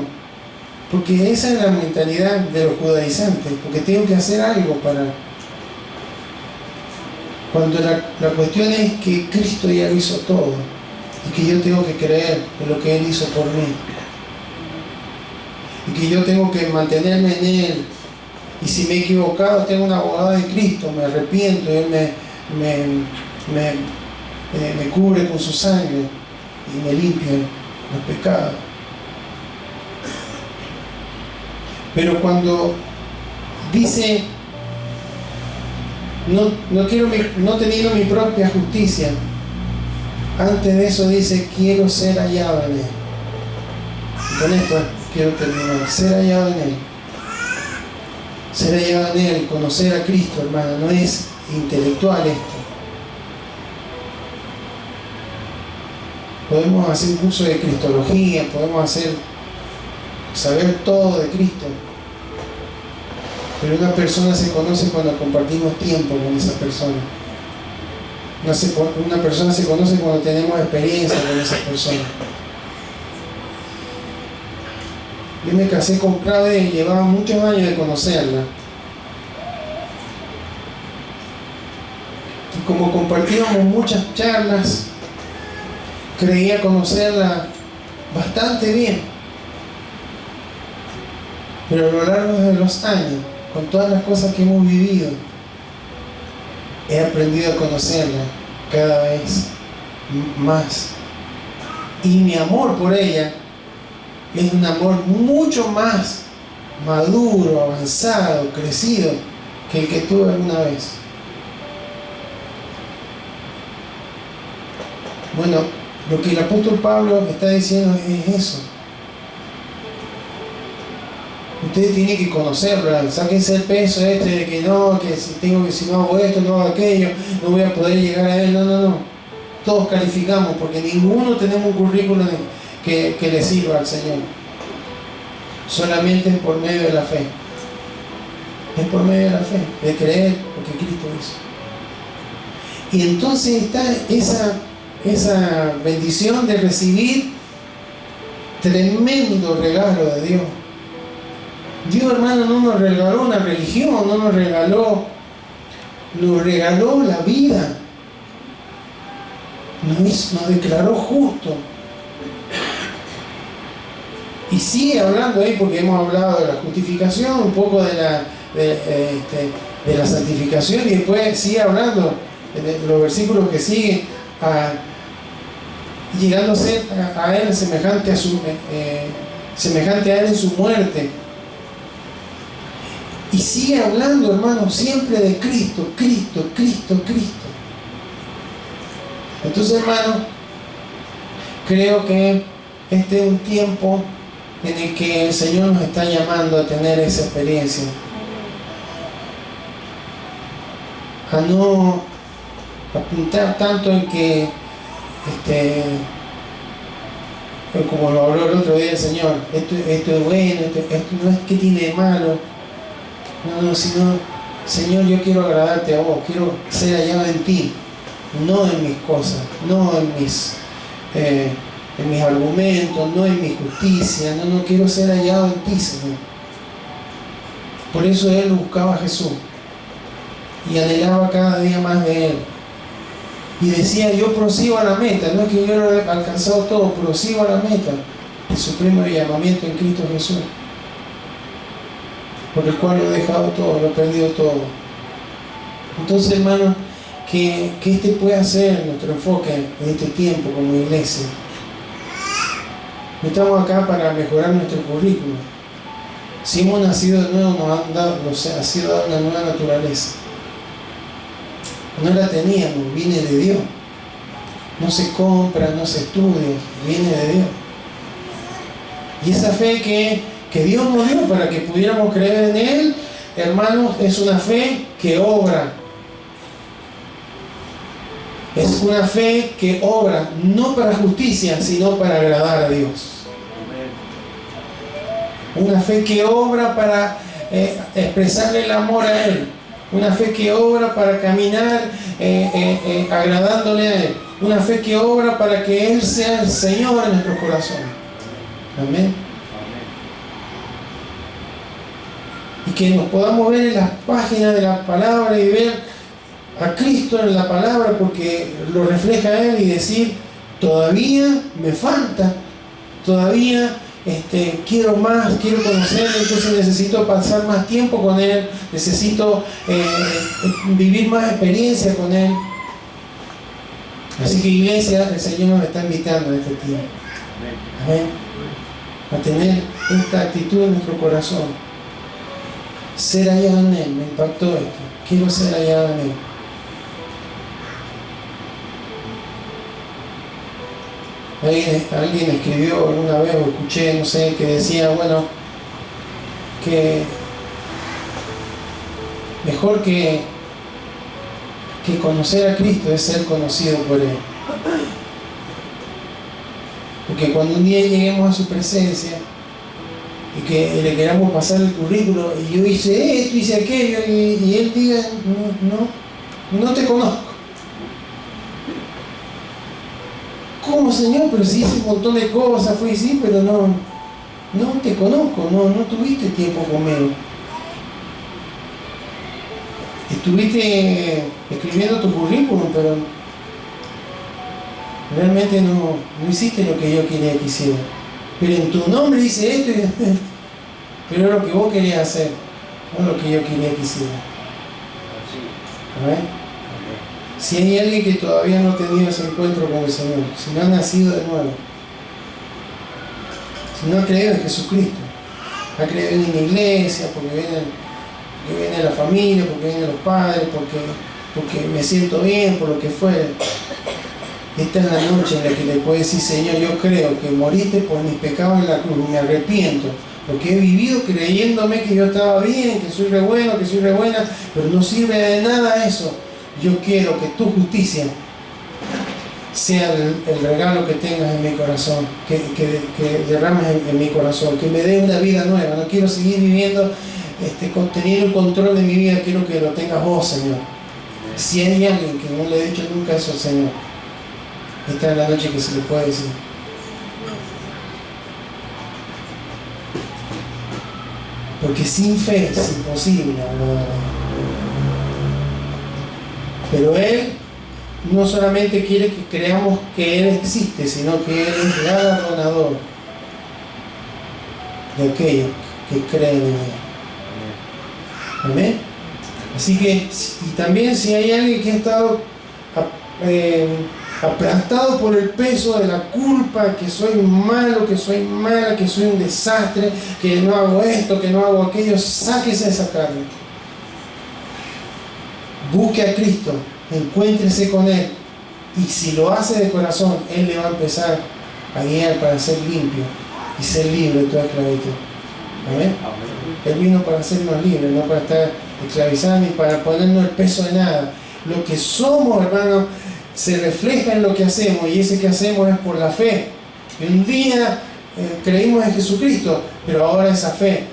Porque esa es la mentalidad de los judaizantes. Porque tengo que hacer algo para... Cuando la cuestión es que Cristo ya lo hizo todo. Y que yo tengo que creer en lo que Él hizo por mí. Y que yo tengo que mantenerme en Él. Y si me he equivocado, tengo un abogado de Cristo, me arrepiento, Él me cubre con su sangre y me limpia los pecados. Pero cuando dice, no teniendo mi propia justicia, antes de eso dice, quiero ser hallado en Él. Y con esto quiero terminar, ser hallado en Él. Ser hallado en Él, conocer a Cristo, hermano, no es intelectual esto. Podemos hacer un curso de cristología, podemos saber todo de Cristo, pero una persona se conoce cuando compartimos tiempo con esa persona. Una persona se conoce cuando tenemos experiencia con esa persona. Yo me casé con Claudia y llevaba muchos años de conocerla. Y como compartíamos muchas charlas, creía conocerla bastante bien. Pero a lo largo de los años, con todas las cosas que hemos vivido, he aprendido a conocerla cada vez más. Y mi amor por ella es un amor mucho más maduro, avanzado, crecido que el que tuve alguna vez. Bueno, lo que el apóstol Pablo está diciendo es eso. Ustedes tienen que conocerlo, sáquense el peso de que no, que si no hago esto, no hago aquello, no voy a poder llegar a él. No. Todos calificamos porque ninguno tenemos un currículum que le sirva al Señor. Solamente es por medio de la fe. Es por medio de la fe, de creer lo que Cristo hizo. Y entonces está esa bendición de recibir tremendo regalo de Dios. Dios, hermano, no nos regaló una religión, no nos regaló la vida. Nos declaró justo. Y sigue hablando ahí, porque hemos hablado de la justificación, un poco de la santificación, y después sigue hablando en los versículos que siguen, llegando a ser a él semejante a él en su muerte. Y sigue hablando, hermano, siempre de Cristo. Entonces, hermano, creo que este es un tiempo en el que el Señor nos está llamando a tener esa experiencia. A no apuntar tanto en que, como lo habló el otro día el Señor, esto es bueno, esto no es que tiene de malo. No, sino, Señor, yo quiero agradarte a vos, quiero ser hallado en ti, no en mis cosas, no en mis argumentos, no en mi justicia, no quiero ser hallado en ti, Señor. Por eso él buscaba a Jesús y anhelaba cada día más de él. Y decía, yo prosigo a la meta, no es que yo lo he alcanzado todo, prosigo a la meta, el supremo llamamiento en Cristo Jesús, por el cual lo he dejado todo, lo he perdido todo. Entonces, hermano, que este pueda ser nuestro enfoque en este tiempo como iglesia. No estamos acá para mejorar nuestro currículum. Si hemos nacido de nuevo, nos ha sido dada una nueva naturaleza. No la teníamos, viene de Dios. No se compra, no se estudia, viene de Dios. Y esa fe que Dios nos dio para que pudiéramos creer en Él, hermanos, es una fe que obra. Es una fe que obra, no para justicia, sino para agradar a Dios. Una fe que obra para expresarle el amor a Él. Una fe que obra para caminar agradándole a Él. Una fe que obra para que Él sea el Señor en nuestro corazón. Amén. Y que nos podamos ver en las páginas de la palabra y ver a Cristo en la palabra, porque lo refleja a Él, y decir, todavía me falta, todavía quiero más, quiero conocerle, entonces necesito pasar más tiempo con Él, necesito vivir más experiencia con Él. Así que, iglesia, el Señor nos está invitando en este tiempo. Amén. A tener esta actitud en nuestro corazón. Ser hallado en Él, me impactó esto. Quiero ser hallado en Él. Alguien escribió alguna vez, o escuché, no sé, que decía, bueno, que mejor que conocer a Cristo es ser conocido por Él. Porque cuando un día lleguemos a su presencia y que le queramos pasar el currículo, y yo hice esto, hice aquello, y Él diga, no te conozco. ¿Cómo, Señor? Pero si hice un montón de cosas, fui sí, pero no te conozco, no tuviste tiempo conmigo. Estuviste escribiendo tu currículum, pero realmente no hiciste lo que yo quería que hiciera. Pero en tu nombre hice esto, pero lo que vos querías hacer, no lo que yo quería que hiciera. ¿Amén? Si hay alguien que todavía no ha tenido ese encuentro con el Señor, si no ha nacido de nuevo, no ha creído en Jesucristo. Ha creído en una iglesia, porque viene la familia, porque vienen los padres, porque me siento bien, por lo que fuera. Esta es la noche en la que le puedo decir: Señor, yo creo que moriste por mis pecados en la cruz, me arrepiento, porque he vivido creyéndome que yo estaba bien, que soy re bueno, que soy re buena, pero no sirve de nada eso. Yo quiero que tu justicia sea el regalo que tengas en mi corazón, que derrames en mi corazón, que me dé una vida nueva. No quiero seguir viviendo teniendo el control de mi vida, quiero que lo tengas vos, Señor. Si hay alguien que no le he dicho nunca eso al Señor, esta es la noche que se le puede decir. Porque sin fe es imposible, ¿verdad? Pero Él no solamente quiere que creamos que Él existe, sino que Él es galardonador de aquellos que creen en Él. Amén. Así que, y también si hay alguien que ha estado aplastado por el peso de la culpa, que soy malo, que soy mala, que soy un desastre, que no hago esto, que no hago aquello, sáquese esa carne. Busque a Cristo, encuéntrese con Él, y si lo hace de corazón, Él le va a empezar a guiar para ser limpio y ser libre de toda esclavitud. Amén. Él vino para hacernos libres, no para estar esclavizados ni para ponernos el peso de nada. Lo que somos, hermanos, se refleja en lo que hacemos, y ese que hacemos es por la fe. Y un día creímos en Jesucristo, pero ahora esa fe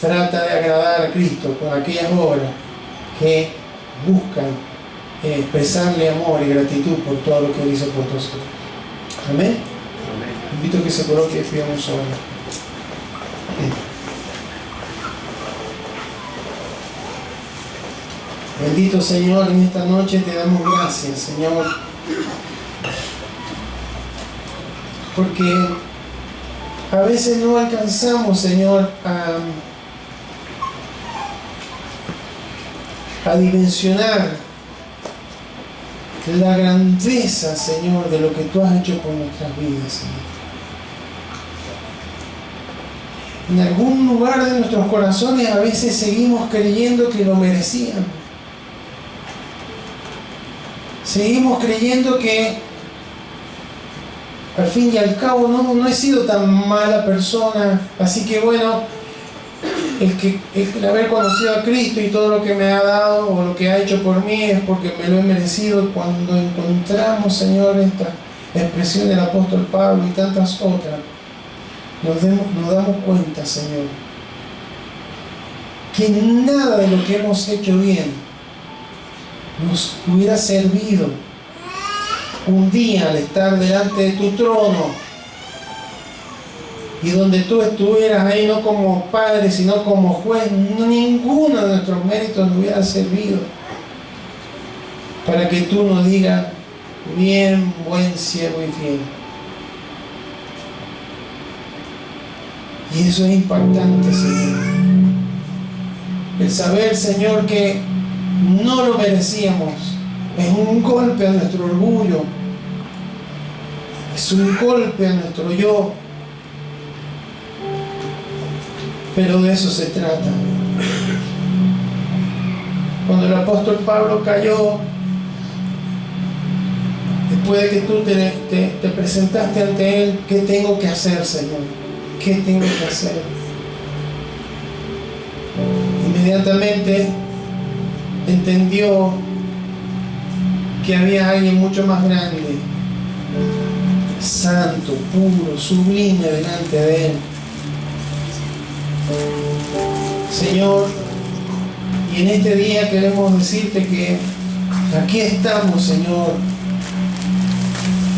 trata de agradar a Cristo con aquellas obras que buscan expresarle amor y gratitud por todo lo que Él hizo por nosotros. Amén. Invito a que se coloque y pidamos ahora. Bendito Señor, en esta noche te damos gracias, Señor, porque a veces no alcanzamos, Señor, a dimensionar la grandeza, Señor, de lo que tú has hecho por nuestras vidas, Señor. En algún lugar de nuestros corazones a veces seguimos creyendo que lo merecíamos. Seguimos creyendo que al fin y al cabo no he sido tan mala persona, así que bueno, el haber conocido a Cristo y todo lo que me ha dado o lo que ha hecho por mí es porque me lo he merecido. Cuando encontramos, Señor, esta expresión del apóstol Pablo y tantas otras, nos damos cuenta, Señor, que nada de lo que hemos hecho bien nos hubiera servido un día al estar delante de tu trono y donde tú estuvieras ahí no como padre sino como juez. Ninguno de nuestros méritos nos hubiera servido para que tú nos digas: bien, buen siervo y fiel. Y eso es impactante, Señor, el saber, Señor, que no lo merecíamos. Es un golpe a nuestro orgullo, es un golpe a nuestro yo, pero de eso se trata. Cuando el apóstol Pablo cayó, después de que tú te presentaste ante él, ¿qué tengo que hacer, Señor? ¿Qué tengo que hacer? Inmediatamente entendió que había alguien mucho más grande, santo, puro, sublime delante de él. Señor, y en este día queremos decirte que aquí estamos, Señor,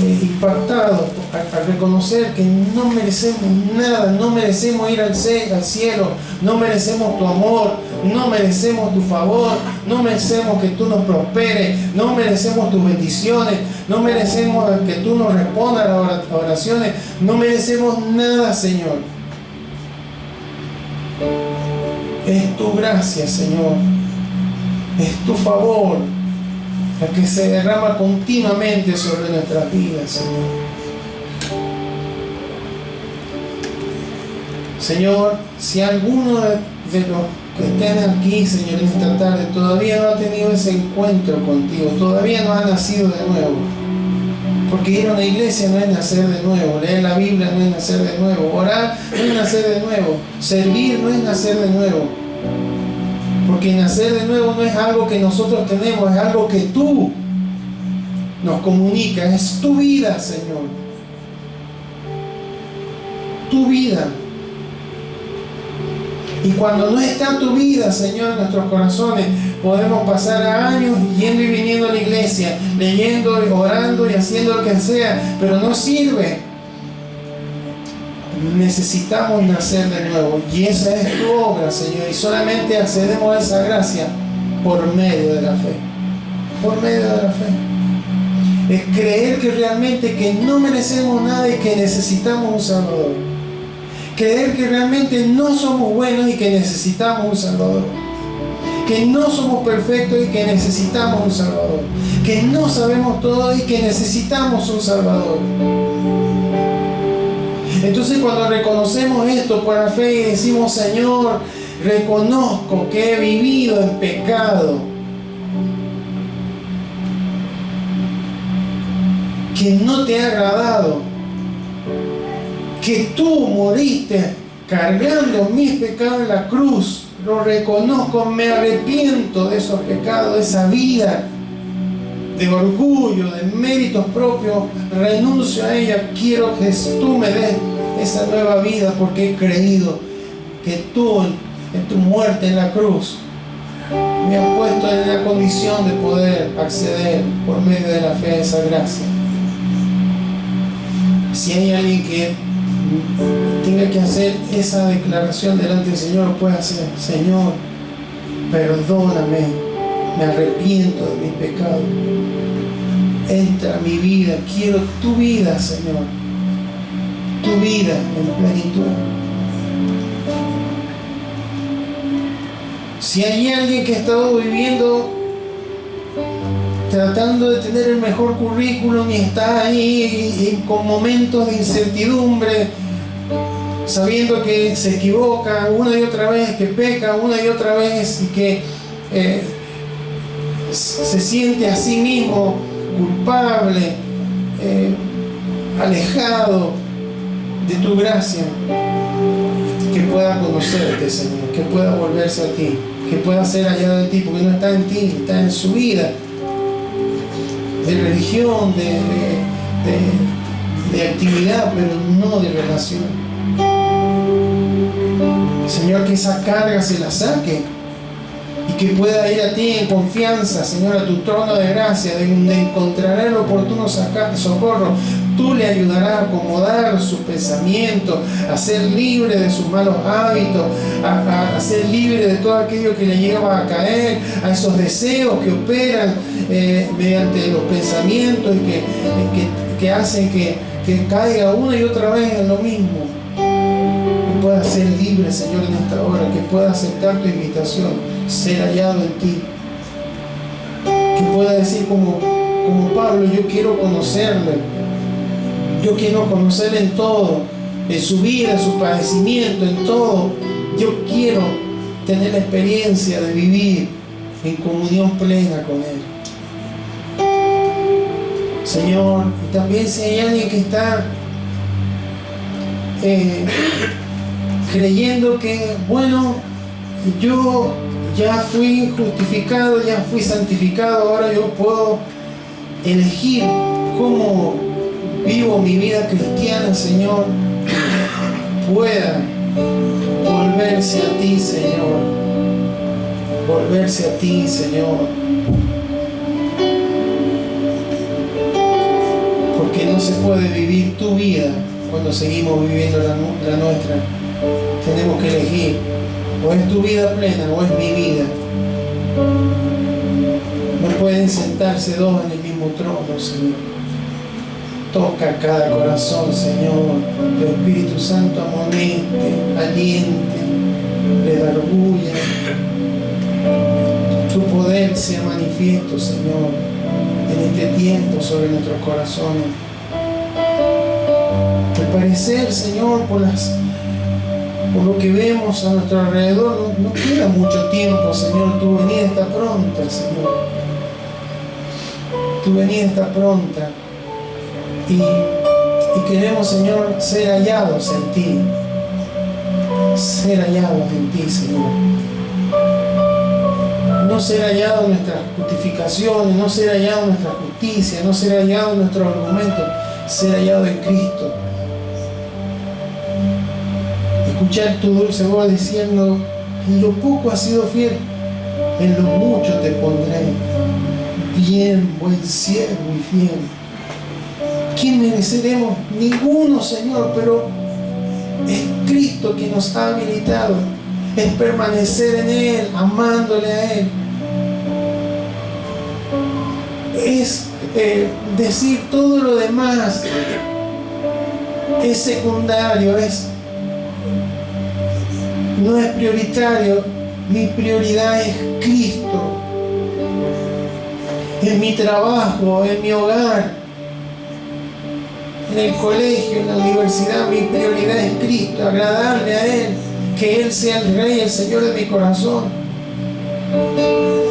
impactados al reconocer que no merecemos nada, no merecemos ir al cielo, no merecemos tu amor, no merecemos tu favor, no merecemos que tú nos prosperes, no merecemos tus bendiciones, no merecemos que tú nos respondas a las oraciones, no merecemos nada, Señor. Es tu gracia, Señor, es tu favor la que se derrama continuamente sobre nuestras vidas, Señor. Señor, si alguno de los que estén aquí, Señor, en esta tarde, todavía no ha tenido ese encuentro contigo, todavía no ha nacido de nuevo, porque ir a una iglesia no es nacer de nuevo, leer la Biblia no es nacer de nuevo, orar no es nacer de nuevo, servir no es nacer de nuevo, porque nacer de nuevo no es algo que nosotros tenemos, es algo que tú nos comunicas, es tu vida, Señor, tu vida. Y cuando no está tu vida, Señor, en nuestros corazones, podemos pasar años yendo y viniendo a la iglesia, leyendo, orando y haciendo lo que sea, pero no sirve. Necesitamos nacer de nuevo, y esa es tu obra, Señor, y solamente accedemos a esa gracia por medio de la fe. Por medio de la fe. Es creer que realmente que no merecemos nada y que necesitamos un Salvador. Creer que realmente no somos buenos y que necesitamos un Salvador. Que no somos perfectos y que necesitamos un Salvador. Que no sabemos todo y que necesitamos un Salvador. Entonces cuando reconocemos esto por la fe y decimos, Señor, reconozco que he vivido en pecado, que no te ha agradado, que tú moriste cargando mis pecados en la cruz, lo reconozco, me arrepiento de esos pecados, de esa vida de orgullo, de méritos propios, renuncio a ella, quiero que tú me des esa nueva vida porque he creído que tú en tu muerte en la cruz me has puesto en la condición de poder acceder por medio de la fe a esa gracia. Si hay alguien que tenga que hacer esa declaración delante del Señor, lo puede hacer. Señor, perdóname, me arrepiento de mis pecados, entra a mi vida, quiero tu vida, Señor, tu vida en plenitud. Si hay alguien que ha estado viviendo tratando de tener el mejor currículum y está ahí con momentos de incertidumbre, sabiendo que se equivoca una y otra vez, que peca una y otra vez y que se siente a sí mismo culpable, alejado de tu gracia, que pueda conocerte, Señor, que pueda volverse a ti, que pueda ser hallado en ti, porque no está en ti, está en su vida de religión, de actividad, pero no de relación. Señor, que esa carga se la saque y que pueda ir a ti en confianza, Señor, a tu trono de gracia, donde encontrará el oportuno socorro. Tú le ayudarás a acomodar sus pensamientos, a ser libre de sus malos hábitos, a ser libre de todo aquello que le lleva a caer, a esos deseos que operan mediante los pensamientos y que hacen que caiga una y otra vez en lo mismo. Que pueda ser libre, Señor, en esta hora, que pueda aceptar tu invitación, ser hallado en ti, que pueda decir como Pablo, yo quiero conocerle. Yo quiero conocerle en todo, en su vida, en su padecimiento, en todo. Yo quiero tener la experiencia de vivir en comunión plena con Él. Señor, y también si hay alguien que está creyendo que, bueno, yo ya fui justificado, ya fui santificado, ahora yo puedo elegir cómo vivo mi vida cristiana, Señor, pueda volverse a ti, Señor, volverse a ti, Señor, porque no se puede vivir tu vida cuando seguimos viviendo la nuestra. Tenemos que elegir, o es tu vida plena o es mi vida. No pueden sentarse dos en el mismo trono, Señor. Toca cada corazón, Señor. Tu Espíritu Santo amoneste, aliente, redarguya. Tu poder sea manifiesto, Señor, en este tiempo sobre nuestros corazones. Al parecer, Señor, por las por lo que vemos a nuestro alrededor, no queda mucho tiempo, Señor. Tu venida está pronta, Señor. Tu venida está pronta. Y queremos, Señor, ser hallados en ti. Ser hallados en ti, Señor. No ser hallados en nuestras justificaciones, no ser hallados en nuestra justicia, no ser hallados en nuestros argumentos, ser hallados en Cristo. Escuchar tu dulce voz diciendo: en lo poco has sido fiel, en lo mucho te pondré. Bien, buen siervo y fiel. ¿Quién mereceremos? Ninguno, Señor, pero es Cristo quien nos ha habilitado. Es permanecer en Él, amándole a Él. Es decir, todo lo demás es secundario, no es prioritario. Mi prioridad es Cristo. En mi trabajo, en mi hogar, en el colegio, en la universidad, mi prioridad es Cristo, agradarle a Él, que Él sea el Rey, el Señor de mi corazón.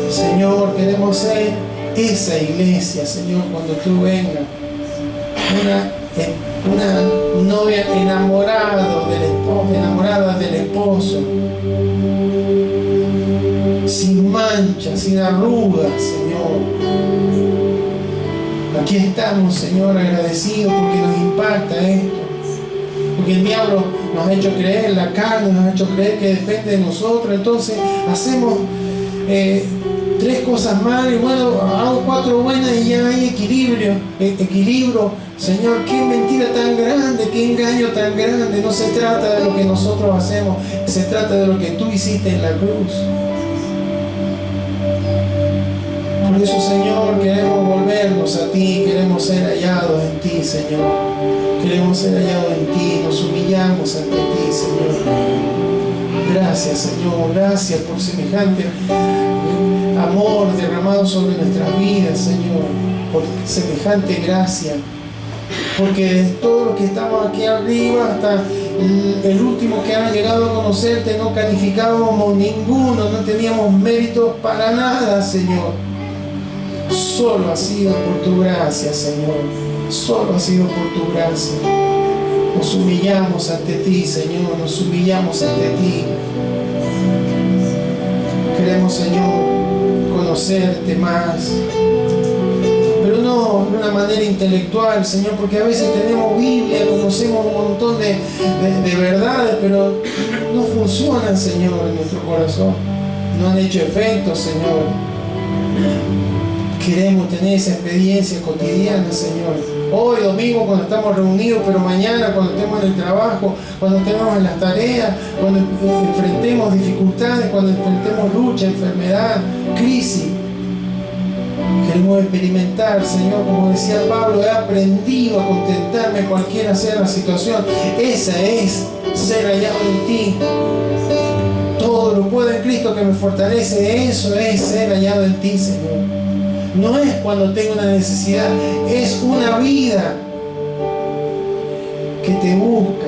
Señor, queremos ser esa iglesia, Señor, cuando tú vengas. Una novia enamorada del esposo, sin manchas, sin arrugas, Señor. Aquí estamos, Señor, agradecidos porque nos impacta esto. Porque el diablo nos ha hecho creer, la carne nos ha hecho creer que depende de nosotros. Entonces hacemos 3 cosas mal y bueno, hago 4 buenas y ya hay equilibrio. Señor, qué mentira tan grande, qué engaño tan grande. No se trata de lo que nosotros hacemos, se trata de lo que tú hiciste en la cruz. Por eso, Señor, queremos volvernos a ti, queremos ser hallados en ti, Señor. Queremos ser hallados en ti, nos humillamos ante ti, Señor. Gracias, Señor, gracias por semejante amor derramado sobre nuestras vidas, Señor, por semejante gracia. Porque de todos los que estamos aquí arriba hasta el último que ha llegado a conocerte, no calificábamos ninguno, no teníamos méritos para nada, Señor. Solo ha sido por tu gracia, Señor. Solo ha sido por tu gracia. Nos humillamos ante ti, Señor. Nos humillamos ante ti. Queremos, Señor, conocerte más. Pero no de una manera intelectual, Señor, porque a veces tenemos Biblia, conocemos un montón de verdades, pero no funcionan, Señor, en nuestro corazón. No han hecho efecto, Señor. Queremos tener esa experiencia cotidiana, Señor. Hoy, domingo, cuando estamos reunidos, pero mañana, cuando estemos en el trabajo, cuando estemos en las tareas, cuando enfrentemos dificultades, cuando enfrentemos lucha, enfermedad, crisis. Queremos experimentar, Señor, como decía Pablo, he aprendido a contentarme cualquiera sea la situación. Esa es ser hallado en ti. Todo lo puedo en Cristo que me fortalece. Eso es ser hallado en ti, Señor. No es cuando tengo una necesidad, es una vida que te busca,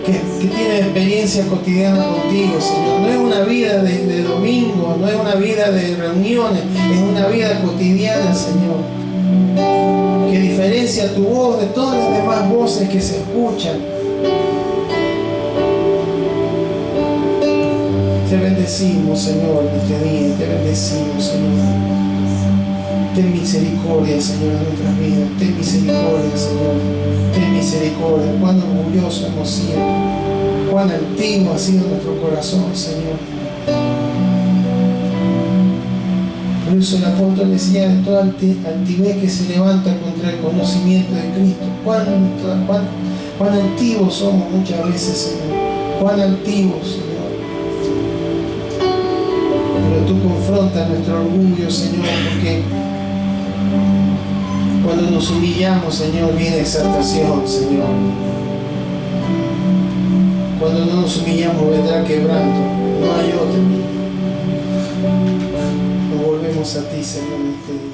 que tiene experiencia cotidiana contigo, Señor. No es una vida de domingo, no es una vida de reuniones, es una vida cotidiana, Señor, que diferencia tu voz de todas las demás voces que se escuchan. Te bendecimos, Señor, en este día, te bendecimos, Señor. Ten misericordia, Señor, en nuestras vidas. Ten misericordia, Señor. Ten misericordia. Cuán orgullosos hemos sido. Cuán antiguo ha sido nuestro corazón, Señor. Por eso el apóstol decía de toda altivez que se levanta contra el conocimiento de Cristo. Cuán antiguos somos muchas veces, Señor. Cuán antiguos, Señor. Pero tú confrontas nuestro orgullo, Señor, porque cuando nos humillamos, Señor, viene exaltación, Señor. Cuando no nos humillamos, vendrá quebranto. No hay otro. Nos volvemos a ti, Señor, en este día.